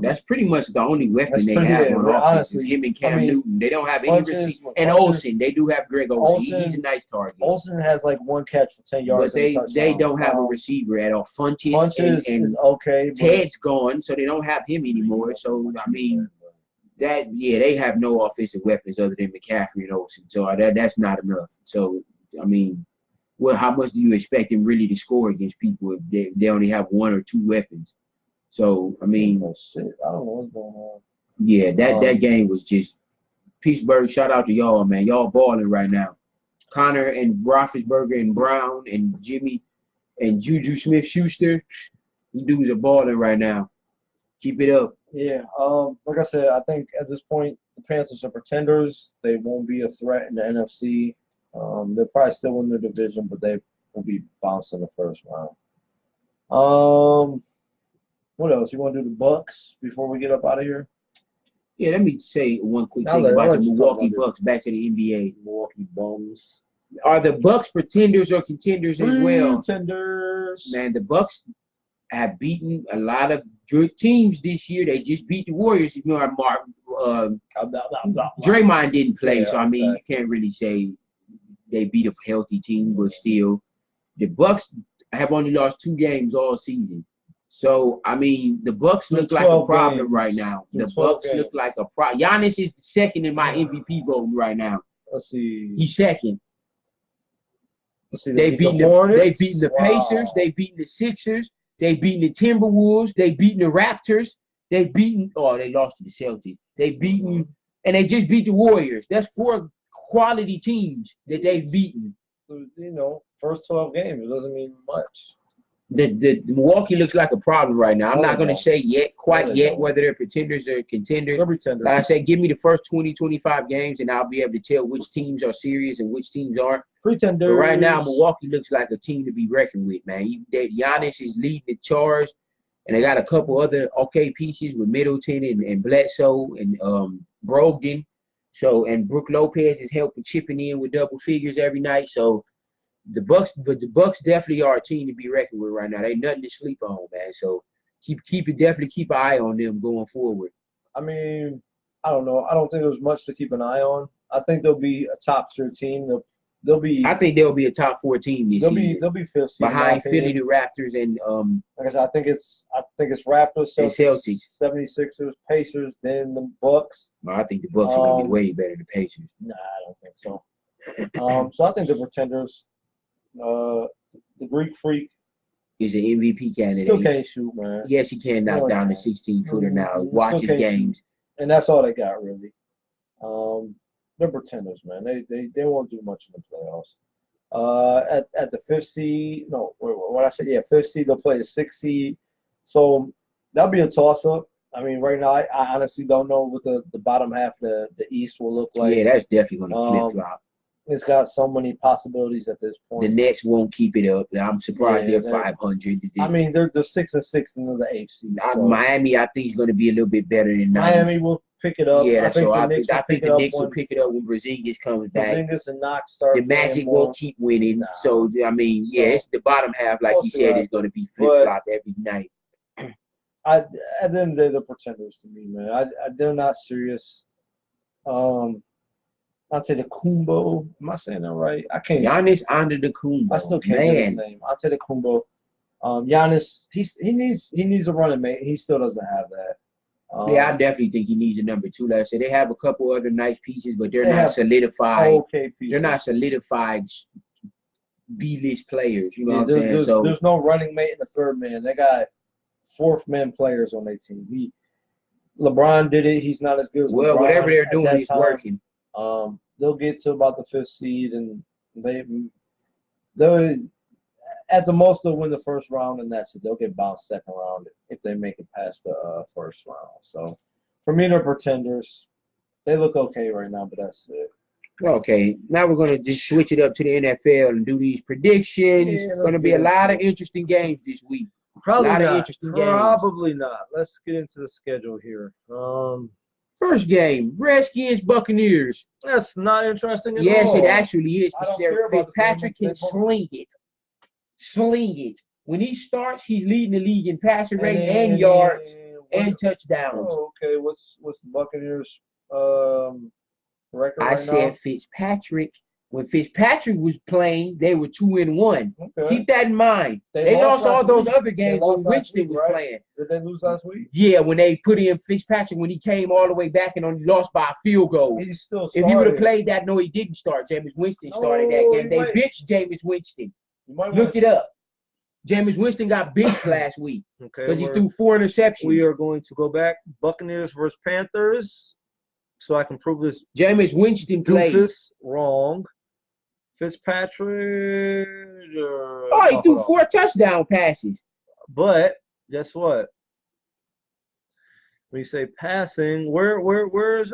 That's pretty much the only weapon they have on offense. Honestly, is him and Cam Newton. They don't have any receiver. And Olsen, they do have Greg Olsen. He's a nice target. Olsen has like one catch for 10 yards. But they don't have a receiver at all. Funches is okay. Ted's gone, so they don't have him anymore. So I mean, they have no offensive weapons other than McCaffrey and Olsen. So that's not enough. So I mean, how much do you expect them really to score against people if they only have one or two weapons? So I mean, I don't know what's going on. Yeah, that game was just Pittsburgh. Shout out to y'all, man. Y'all balling right now. Connor and Roethlisberger and Brown and Jimmy and Juju Smith-Schuster, these dudes are balling right now. Keep it up. Yeah. Like I said, I think at this point the Panthers are pretenders. They won't be a threat in the NFC. They'll probably still win their division, but they will be bounced in the first round. What else? You want to do the Bucks before we get up out of here? Yeah, let me say one quick thing about the Milwaukee Bucks. Back to the NBA. Milwaukee Bums. Are the Bucks pretenders or contenders as well? Contenders. Man, the Bucks have beaten a lot of good teams this year. They just beat the Warriors. You know, Draymond didn't play, so I mean, you can't really say they beat a healthy team, but still, the Bucks have only lost 2 games all season. So, I mean, the Bucks look like a problem right now. The Bucks look like a problem. Giannis is second in my MVP voting right now. Let's see. He's second. Let's see. They beat the Pacers. They beat the Sixers. They beat the Timberwolves. They beat the Raptors. They lost to the Celtics. They beaten, and they just beat the Warriors. That's 4 quality teams that they've beaten. First 12 games. It doesn't mean much. The Milwaukee looks like a problem right now. I'm not going to say quite yet whether they're pretenders or contenders. They're pretenders. Like I said, give me the first 20, 25 games, and I'll be able to tell which teams are serious and which teams aren't. Pretenders. But right now, Milwaukee looks like a team to be reckoned with, man. Giannis is leading the charge, and they got a couple other okay pieces with Middleton and Bledsoe and Brogdon. So, and Brook Lopez is helping chipping in with double figures every night. So, the Bucks definitely are a team to be reckoned with right now. They nothing to sleep on, man. So definitely keep an eye on them going forward. I mean, I don't know. I don't think there's much to keep an eye on. I think they'll be a top tier team. I think they'll be a top 4 team this season. They'll be 5th seed behind Philly, the Raptors, and like I said, I think it's Raptors, Celtics, 76ers, Pacers, then the Bucks. Well, I think the Bucks are gonna be way better than Pacers. Nah, I don't think so. So I think the pretenders. The Greek Freak is an MVP candidate. Still can't shoot, man. Yes, he can knock down the 16-footer now. Watch his games. Shoot. And that's all they got, really. They're pretenders, man. They won't do much in the playoffs. At the 5th seed, no, what I said, 5th seed, they'll play the 6th seed. So that'll be a toss-up. I mean, right now, I honestly don't know what the bottom half of the East will look like. Yeah, that's definitely going to flip-flop. It's got so many possibilities at this point. The Nets won't keep it up. I'm surprised they're 500. I mean, they're 6-6 in the AFC. So. Miami, I think, is going to be a little bit better than Miami will pick it up. Yeah, I think the Knicks will pick it up when Porzingis comes back. Porzingis and Knox start. The Magic will keep winning. Nah. So I mean, it's the bottom half, like you said, is going to be flip-flop every night. At the end of the day, they're pretenders to me, man. They're not serious. Antetokounmpo. Am I saying that right? I can't. Giannis Antetokounmpo. I still can't get his name. Antetokounmpo. Giannis. He needs a running mate. He still doesn't have that. I definitely think he needs a number 2. Like I said, they have a couple other nice pieces, but they're not solidified. Okay pieces. They're not solidified B-list players. You know what I'm saying? So there's no running mate in the 3rd man. They got 4th man players on their team. LeBron did it. He's not as good as LeBron. Whatever they're doing is working. They'll get to about the 5th seed, and they'll At the most, they'll win the first round, and that's it. They'll get bounced second round if they make it past the first round. So, for me, they're pretenders. They look okay right now, but that's it. Okay, now we're going to just switch it up to the NFL and do these predictions. Yeah, Going to be a lot of interesting games this week. Probably a lot not. of interesting games. Probably not. Let's get into the schedule here. First game, Redskins, Buccaneers. That's not interesting at all. Yes, it actually is. I don't care about Fitzpatrick can sling it. Sling it. When he starts, he's leading the league in passing rate and yards and touchdowns. Oh, okay. What's the Buccaneers record right now? I said Fitzpatrick. When Fitzpatrick was playing, they were 2-1. Okay. Keep that in mind. They lost all those other games when Winston was playing. Did they lose last week? Yeah, when they put in Fitzpatrick, when he came all the way back and only lost by a field goal. He still started. If he would have played that, no, he didn't start. Jameis Winston started that game. They benched Jameis Winston. Look it up. Jameis Winston got benched last week because he threw 4 interceptions. We are going to go back. Buccaneers versus Panthers, so I can prove this. Jameis Winston played. Wrong. Fitzpatrick. He threw 4 touchdown passes. But guess what? When you say passing, where's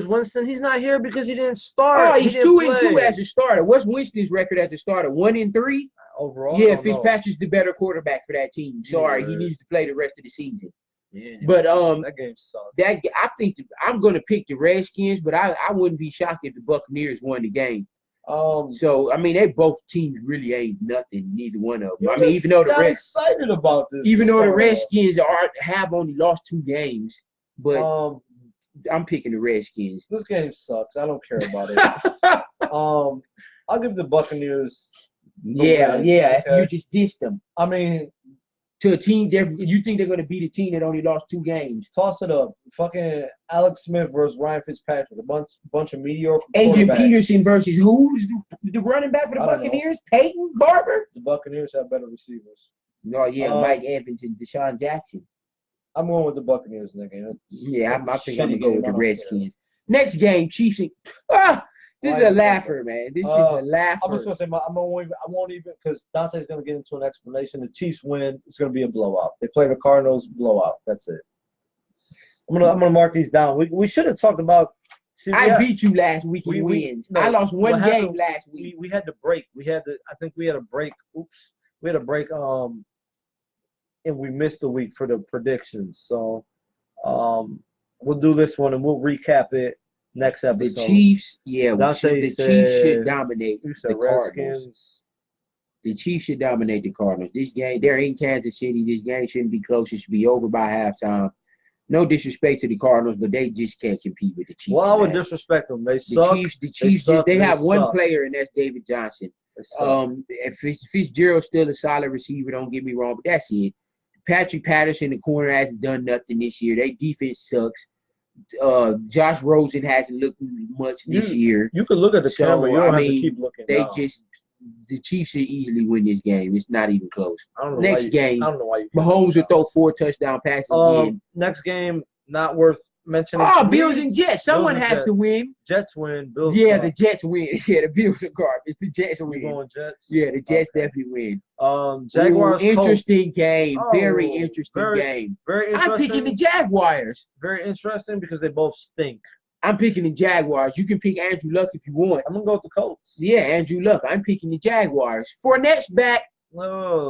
Winston? He's not here because he didn't start. Oh, he's 2-2 as a starter. What's Winston's record as a starter? 1-3 overall. Yeah, Fitzpatrick's the better quarterback for that team. Sorry, he needs to play the rest of the season. Yeah, but that game sucks. I think I'm gonna pick the Redskins, but I wouldn't be shocked if the Buccaneers won the game. So I mean, they both teams really ain't nothing. Neither one of them. I mean, even though the excited about this, even though the Redskins have only lost 2 games, but I'm picking the Redskins. This game sucks. I don't care about it. I'll give the Buccaneers. Yeah. Okay. You just dissed them. I mean, to a team, you think they're going to beat a team that only lost 2 games? Toss it up. Fucking Alex Smith versus Ryan Fitzpatrick. A bunch of mediocre. Adrian Peterson versus who's the running back for the Buccaneers? Peyton Barber. The Buccaneers have better receivers. Oh yeah, Mike Evans and Deshaun Jackson. I'm going with the Buccaneers in that game. I think I'm gonna go with the Redskins. Next game, Chiefs. This is a laugher, man. This is a laugher. I'm just gonna say I won't even because Dante's gonna get into an explanation. The Chiefs win. It's gonna be a blowout. They play the Cardinals, blowout. That's it. I'm gonna mark these down. We should have talked about. I beat you last week in wins. I lost one game last week. We had to break. I think we had a break. Oops. We had a break. And we missed a week for the predictions. So, we'll do this one and we'll recap it next episode. The Chiefs, the Chiefs should dominate the Cardinals. The Chiefs should dominate the Cardinals. This game, they're in Kansas City. This game shouldn't be close. It should be over by halftime. No disrespect to the Cardinals, but they just can't compete with the Chiefs. Well, I would disrespect them. They suck. The Chiefs they have one player, and that's David Johnson. Fitzgerald's still a solid receiver, don't get me wrong, but that's it. Patrick Patterson, the corner, hasn't done nothing this year. Their defense sucks. Josh Rosen hasn't looked much this year. You can look at the camera. You don't have to keep looking. The Chiefs should easily win this game. It's not even close. Next game, I don't know why you Mahomes will throw 4 touchdown passes again. Next game, not worth mentioning. Bills and Jets. Someone has to win. Jets win. Bills. Yeah, the Jets win. Yeah, the Bills are garbage. The Jets win. Going Jets? Yeah, the Jets definitely win. Jaguars. Interesting game. Very interesting game. Very interesting. I'm picking the Jaguars. Very interesting because they both stink. I'm picking the Jaguars. You can pick Andrew Luck if you want. I'm gonna go with the Colts. Yeah, Andrew Luck. I'm picking the Jaguars. Fournette's back.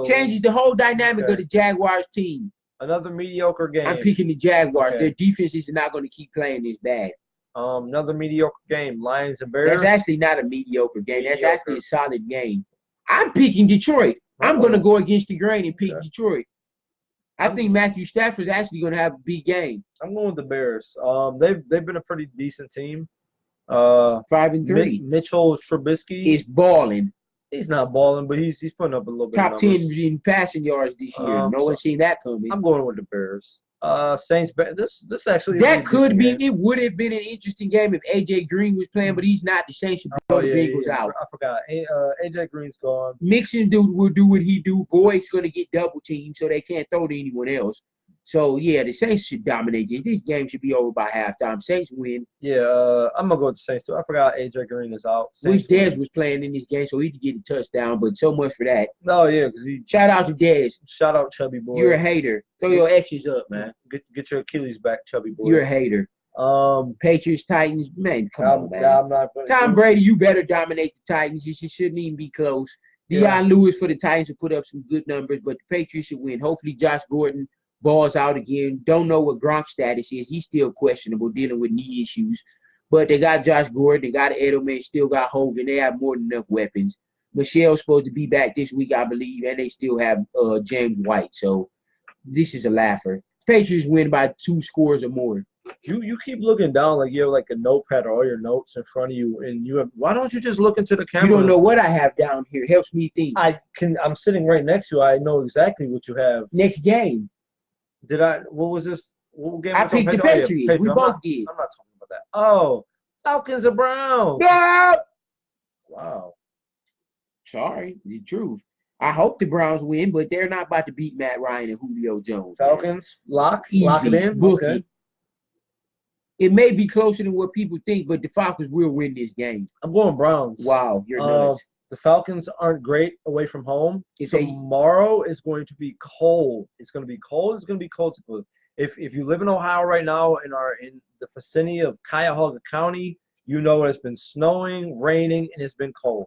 Changes the whole dynamic of the Jaguars team. Another mediocre game. I'm picking the Jaguars. Their defense is not going to keep playing this bad. Another mediocre game. Lions and Bears. That's actually not a mediocre game. That's actually a solid game. I'm picking Detroit. I'm going to go against the grain and pick Detroit. I think Matthew Stafford's actually going to have a big game. I'm going with the Bears. They've been a pretty decent team. 5-3. Mitchell Trubisky is balling. He's not balling, but he's putting up a little bit. Top 10 in passing yards this year. No one's seen that coming. I'm going with the Bears. Saints. This actually. That could be. It would have been an interesting game if AJ Green was playing, but he's not. The Saints should blow the Bengals out. I forgot. AJ Green's gone. Mixon will do what he do. Boyd's going to get double teamed, so they can't throw to anyone else. So yeah, the Saints should dominate this. This game should be over by halftime. Saints win. Yeah, I'm gonna go with the Saints too. I forgot AJ Green is out. Wish Saints Dez win. was playing in this game so he could get a touchdown, but so much for that. No, yeah, because he Shout out to Dez. shout out Chubby Boy. You're a hater. Throw your X's up, man. Get your Achilles back, Chubby Boy. You're a hater. Patriots, Titans, man, come on, man. I'm not Tom Brady, you better dominate the Titans. You shouldn't even be close. Deion Lewis for the Titans will put up some good numbers, but the Patriots should win. Hopefully Josh Gordon balls out again. Don't know what Gronk's status is. He's still questionable, dealing with knee issues. But they got Josh Gordon. They got Edelman. Still got Hogan. They have more than enough weapons. Michelle's supposed to be back this week, I believe, and they still have James White. So this is a laugher. Patriots win by 2 scores or more. You keep looking down like you have like a notepad or all your notes in front of you, and you have. Why don't you just look into the camera? You don't know what I have down here. It helps me think. I'm sitting right next to you. I know exactly what you have. Next game. Did I? What was this? What game? I picked the Patriots. We both did. I'm not talking about that. Oh, Falcons and Browns. No! Wow. Sorry, the truth. I hope the Browns win, but they're not about to beat Matt Ryan and Julio Jones. Falcons, lock Easy. it in. Book Okay. it. It may be closer than what people think, but the Falcons will win this game. I'm going Browns. Wow, you're nuts. The Falcons aren't great away from home. Tomorrow is going to be cold. It's going to be cold. It's going to be cold. If you live in Ohio right now and are in the vicinity of Cuyahoga County, you know it's been snowing, raining, and it's been cold.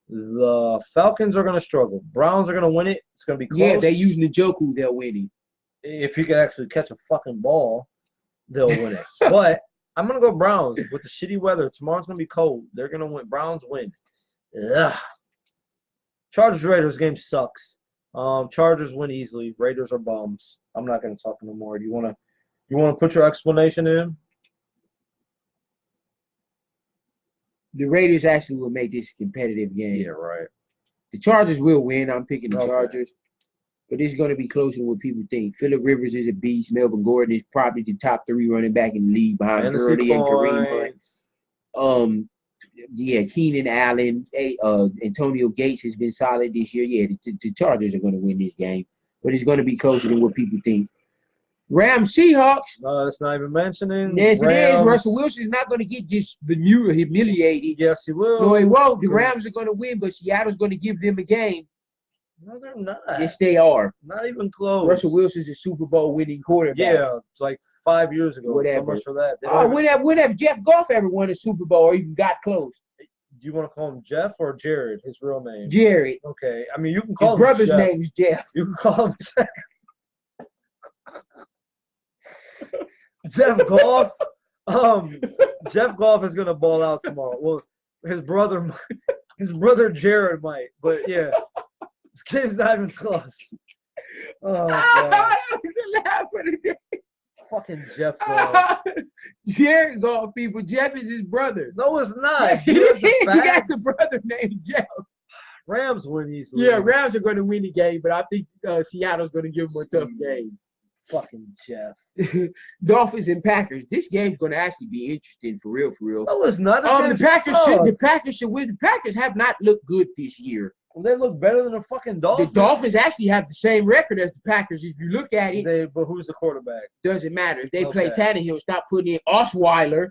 The Falcons are going to struggle. Browns are going to win it. It's going to be close. Yeah, they're using the Njoku, they'll win it. If you can actually catch a fucking ball, they'll win it. But I'm going to go Browns with the shitty weather. Tomorrow's going to be cold. They're going to win. Browns win. Ugh. Chargers-Raiders game sucks. Chargers win easily. Raiders are bums. I'm not going to talk no more. You want to put your explanation in? The Raiders actually will make this a competitive game. Yeah, right. The Chargers will win. I'm picking the Chargers. But it's going to be closer than what people think. Phillip Rivers is a beast. Melvin Gordon is probably the top 3 running back in the league behind Gurley and Kareem Hunt. Yeah, Keenan Allen, Antonio Gates has been solid this year. Yeah, the Chargers are going to win this game. But it's going to be closer than what people think. Rams, Seahawks. No, that's not even mentioning. Yes, it is. Russell Wilson's not going to get just humiliated. Yes, he will. No, he won't. The Rams are going to win, but Seattle's going to give them a game. No, they're not. Yes, they are. Not even close. Russell Wilson's a Super Bowl winning quarterback. Yeah, it's like 5 years ago. Whatever. So much for that. When have Jeff Goff ever won a Super Bowl or even got close? Do you want to call him Jeff or Jared, his real name? Jared. Okay. I mean, you can call his him brother's Jeff. name's Jeff. You can call him Jeff. Jeff Goff. Jeff Goff is gonna ball out tomorrow. Well, his brother Jared might, but yeah, this game's not even close. Oh God. Fucking Jeff Goff. Jared Goff, people. Jeff is his brother. No, it's not. Yes, he is. He got the brother named Jeff. Rams win easily. Yeah, Rams are going to win the game, but I think Seattle's going to give them a tough game. Fucking Jeff. Dolphins and Packers. This game's going to actually be interesting for real, for real. No, it's not. The Packers should win. The Packers have not looked good this year. Well, they look better than the fucking Dolphins. The Dolphins actually have the same record as the Packers. If you look at it, but who's the quarterback? Doesn't matter. If they play Tannehill, stop putting in Osweiler,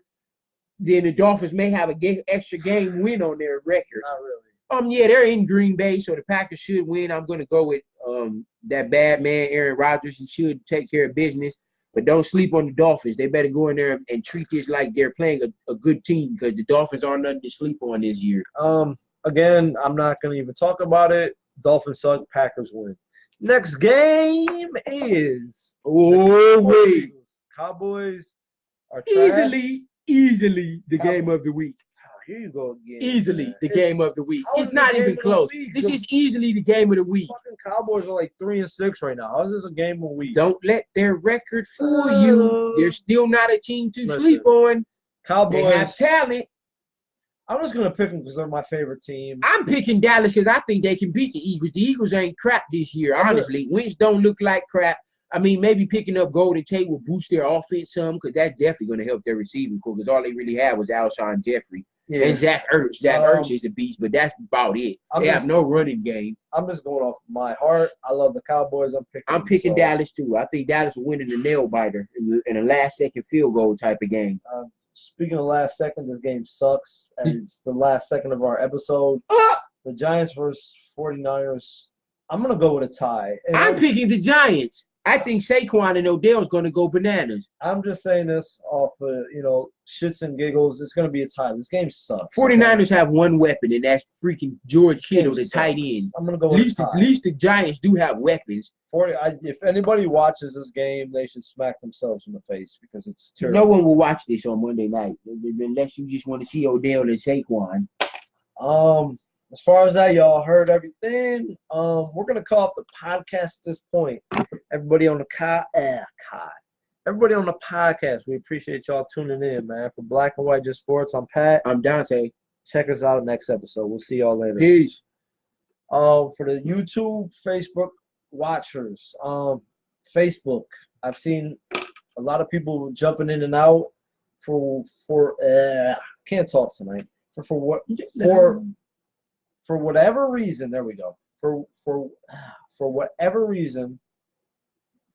then the Dolphins may have a extra game win on their record. Not really. Yeah, they're in Green Bay, so the Packers should win. I'm going to go with that bad man, Aaron Rodgers. He should take care of business, but don't sleep on the Dolphins. They better go in there and treat this like they're playing a good team because the Dolphins aren't nothing to sleep on this year. Again, I'm not going to even talk about it. Dolphins suck. Packers win. Next game is Cowboys are trash. Easily the game of the week. Here you go again. Easily the game of the week. It's not even close. This is easily the game of the week. Fucking Cowboys are like 3-6 right now. How is this a game of the week? Don't let their record fool you. They're still not a team to sleep on. Cowboys. They have talent. I'm just going to pick them because they're my favorite team. I'm picking Dallas because I think they can beat the Eagles. The Eagles ain't crap this year, honestly. Wentz don't look like crap. I mean, maybe picking up Golden Tate will boost their offense some because that's definitely going to help their receiving core because all they really had was Alshon Jeffrey. Yeah. And Zach Ertz. Zach Ertz is a beast, but that's about it. They have no running game. I'm just going off my heart. I love the Cowboys. I'm picking Dallas too. I think Dallas will win in the nail biter in a last-second field goal type of game. Speaking of last second, this game sucks, and it's the last second of our episode. The Giants versus 49ers. I'm going to go with a tie. I'm picking the Giants. I think Saquon and Odell's going to go bananas. I'm just saying this off of, shits and giggles. It's going to be a tie. This game sucks. 49ers have one weapon, and that's freaking George Kittle, the tight end. I'm going to go with a tie. At least the Giants do have weapons. If anybody watches this game, they should smack themselves in the face because it's terrible. No one will watch this on Monday night unless you just want to see Odell and Saquon. As far as that, y'all heard everything. We're gonna call off the podcast at this point. Everybody on the everybody on the podcast, we appreciate y'all tuning in, man. For Black and White Just Sports, I'm Pat. I'm Dante. Check us out next episode. We'll see y'all later. Peace. For the YouTube, Facebook watchers, Facebook, I've seen a lot of people jumping in and out for can't talk tonight. For whatever reason, there we go. For whatever reason,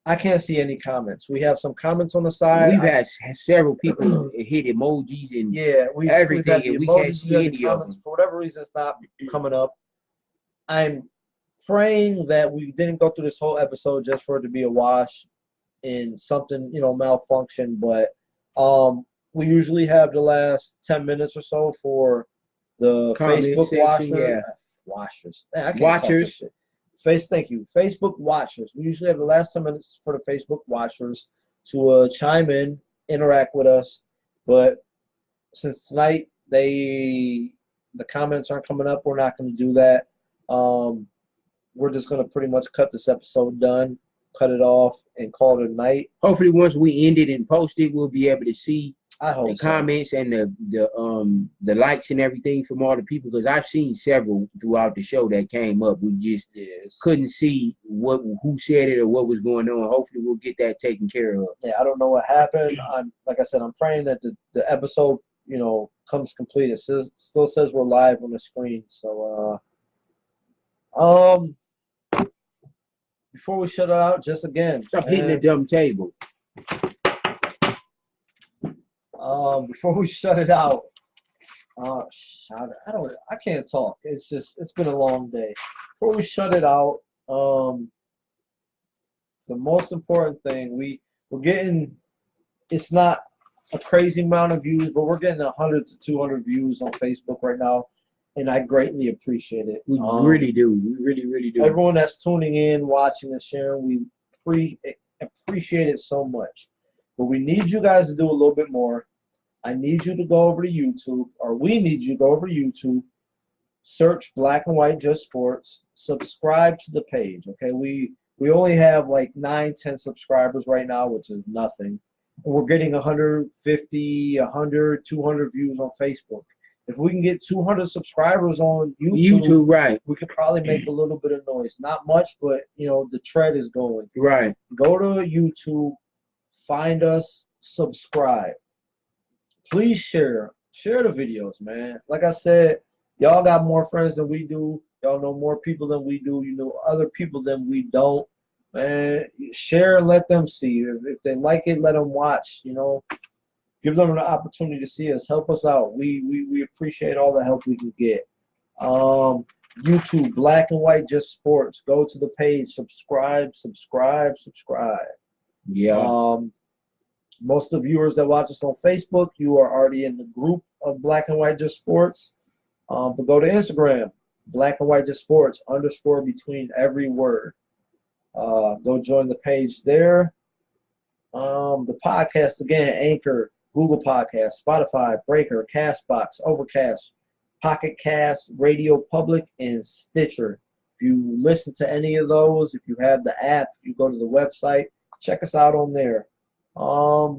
I can't see any comments. We have some comments on the side. We've had several people hit emojis and everything, and we can't see any of them. For whatever reason, it's not coming up. I'm praying that we didn't go through this whole episode just for it to be a wash and something, malfunction. But we usually have the last 10 minutes or so for the Facebook watchers. Watchers. Thank you. Facebook watchers. We usually have the last 10 minutes for the Facebook watchers to chime in, interact with us. But since tonight the comments aren't coming up, we're not going to do that. We're just going to pretty much cut this episode done, cut it off, and call it a night. Hopefully, once we end it and post it, we'll be able to see the comments and the likes and everything from all the people, because I've seen several throughout the show that came up. We just couldn't see who said it or what was going on. Hopefully we'll get that taken care of. Yeah, I don't know what happened. Like I said, I'm praying that the episode comes complete. It still says we're live on the screen. So before we shut it out, just again, stop hitting the dumb table. Before we shut it out, I can't talk. It's been a long day. Before we shut it out, the most important thing, we're getting, it's not a crazy amount of views, but we're getting 100 to 200 views on Facebook right now, and I greatly appreciate it. We really do. We really, really do. Everyone that's tuning in, watching, and sharing, we appreciate it so much. But we need you guys to do a little bit more. I need you to go over to YouTube, or we need you to go over to YouTube, search Black and White Just Sports, subscribe to the page, okay? We only have like 9-10 subscribers right now, which is nothing. And we're getting 150, 100, 200 views on Facebook. If we can get 200 subscribers on YouTube, right, we could probably make a little bit of noise. Not much, but, the tread is going. Right. Go to YouTube, find us, subscribe. Please share the videos, man. Like I said, y'all got more friends than we do. Y'all know more people than we do. You know other people than we don't. Man, share and let them see. If they like it, let them watch. Give them an opportunity to see us. Help us out. We appreciate all the help we can get. YouTube, Black and White Just Sports. Go to the page. Subscribe. Yeah. Most of the viewers that watch us on Facebook, you are already in the group of Black and White Just Sports. But go to Instagram, Black and White Just Sports, _ between every word. Go join the page there. The podcast, again, Anchor, Google Podcast, Spotify, Breaker, Castbox, Overcast, Pocket Cast, Radio Public, and Stitcher. If you listen to any of those, if you have the app, if you go to the website, check us out on there. Other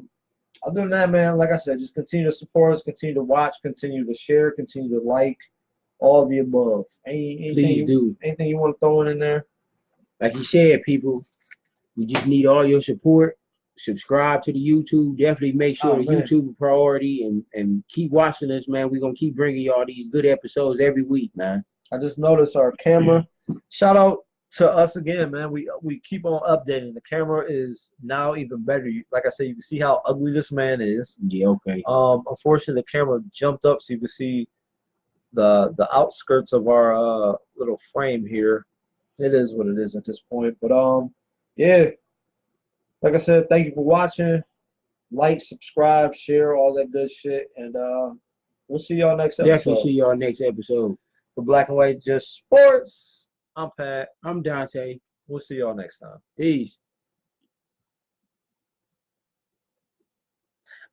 than that, man, like I said, just continue to support us, continue to watch, continue to share, continue to like, all of the above. Please do. Anything you want to throw in there? Like you said, people, we just need all your support. subscribe to the YouTube. Definitely make sure Oh, the man. YouTube is priority and keep watching us, man. We're gonna keep bringing y'all these good episodes every week, man. I just noticed our camera. Shout out to us again, man. We keep on updating. The camera is now even better. Like I said, you can see how ugly this man is. Yeah, okay. Unfortunately, the camera jumped up so you can see the outskirts of our little frame here. It is what it is at this point. But yeah, like I said, thank you for watching. Like, subscribe, share, all that good shit, and we'll see y'all next Definitely episode. see y'all next episode. For Black and White Just Sports, I'm Pat. I'm Dante. We'll see y'all next time. Peace.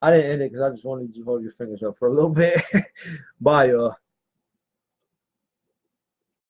I didn't end it because I just wanted you to hold your fingers up for a little bit. Bye, y'all.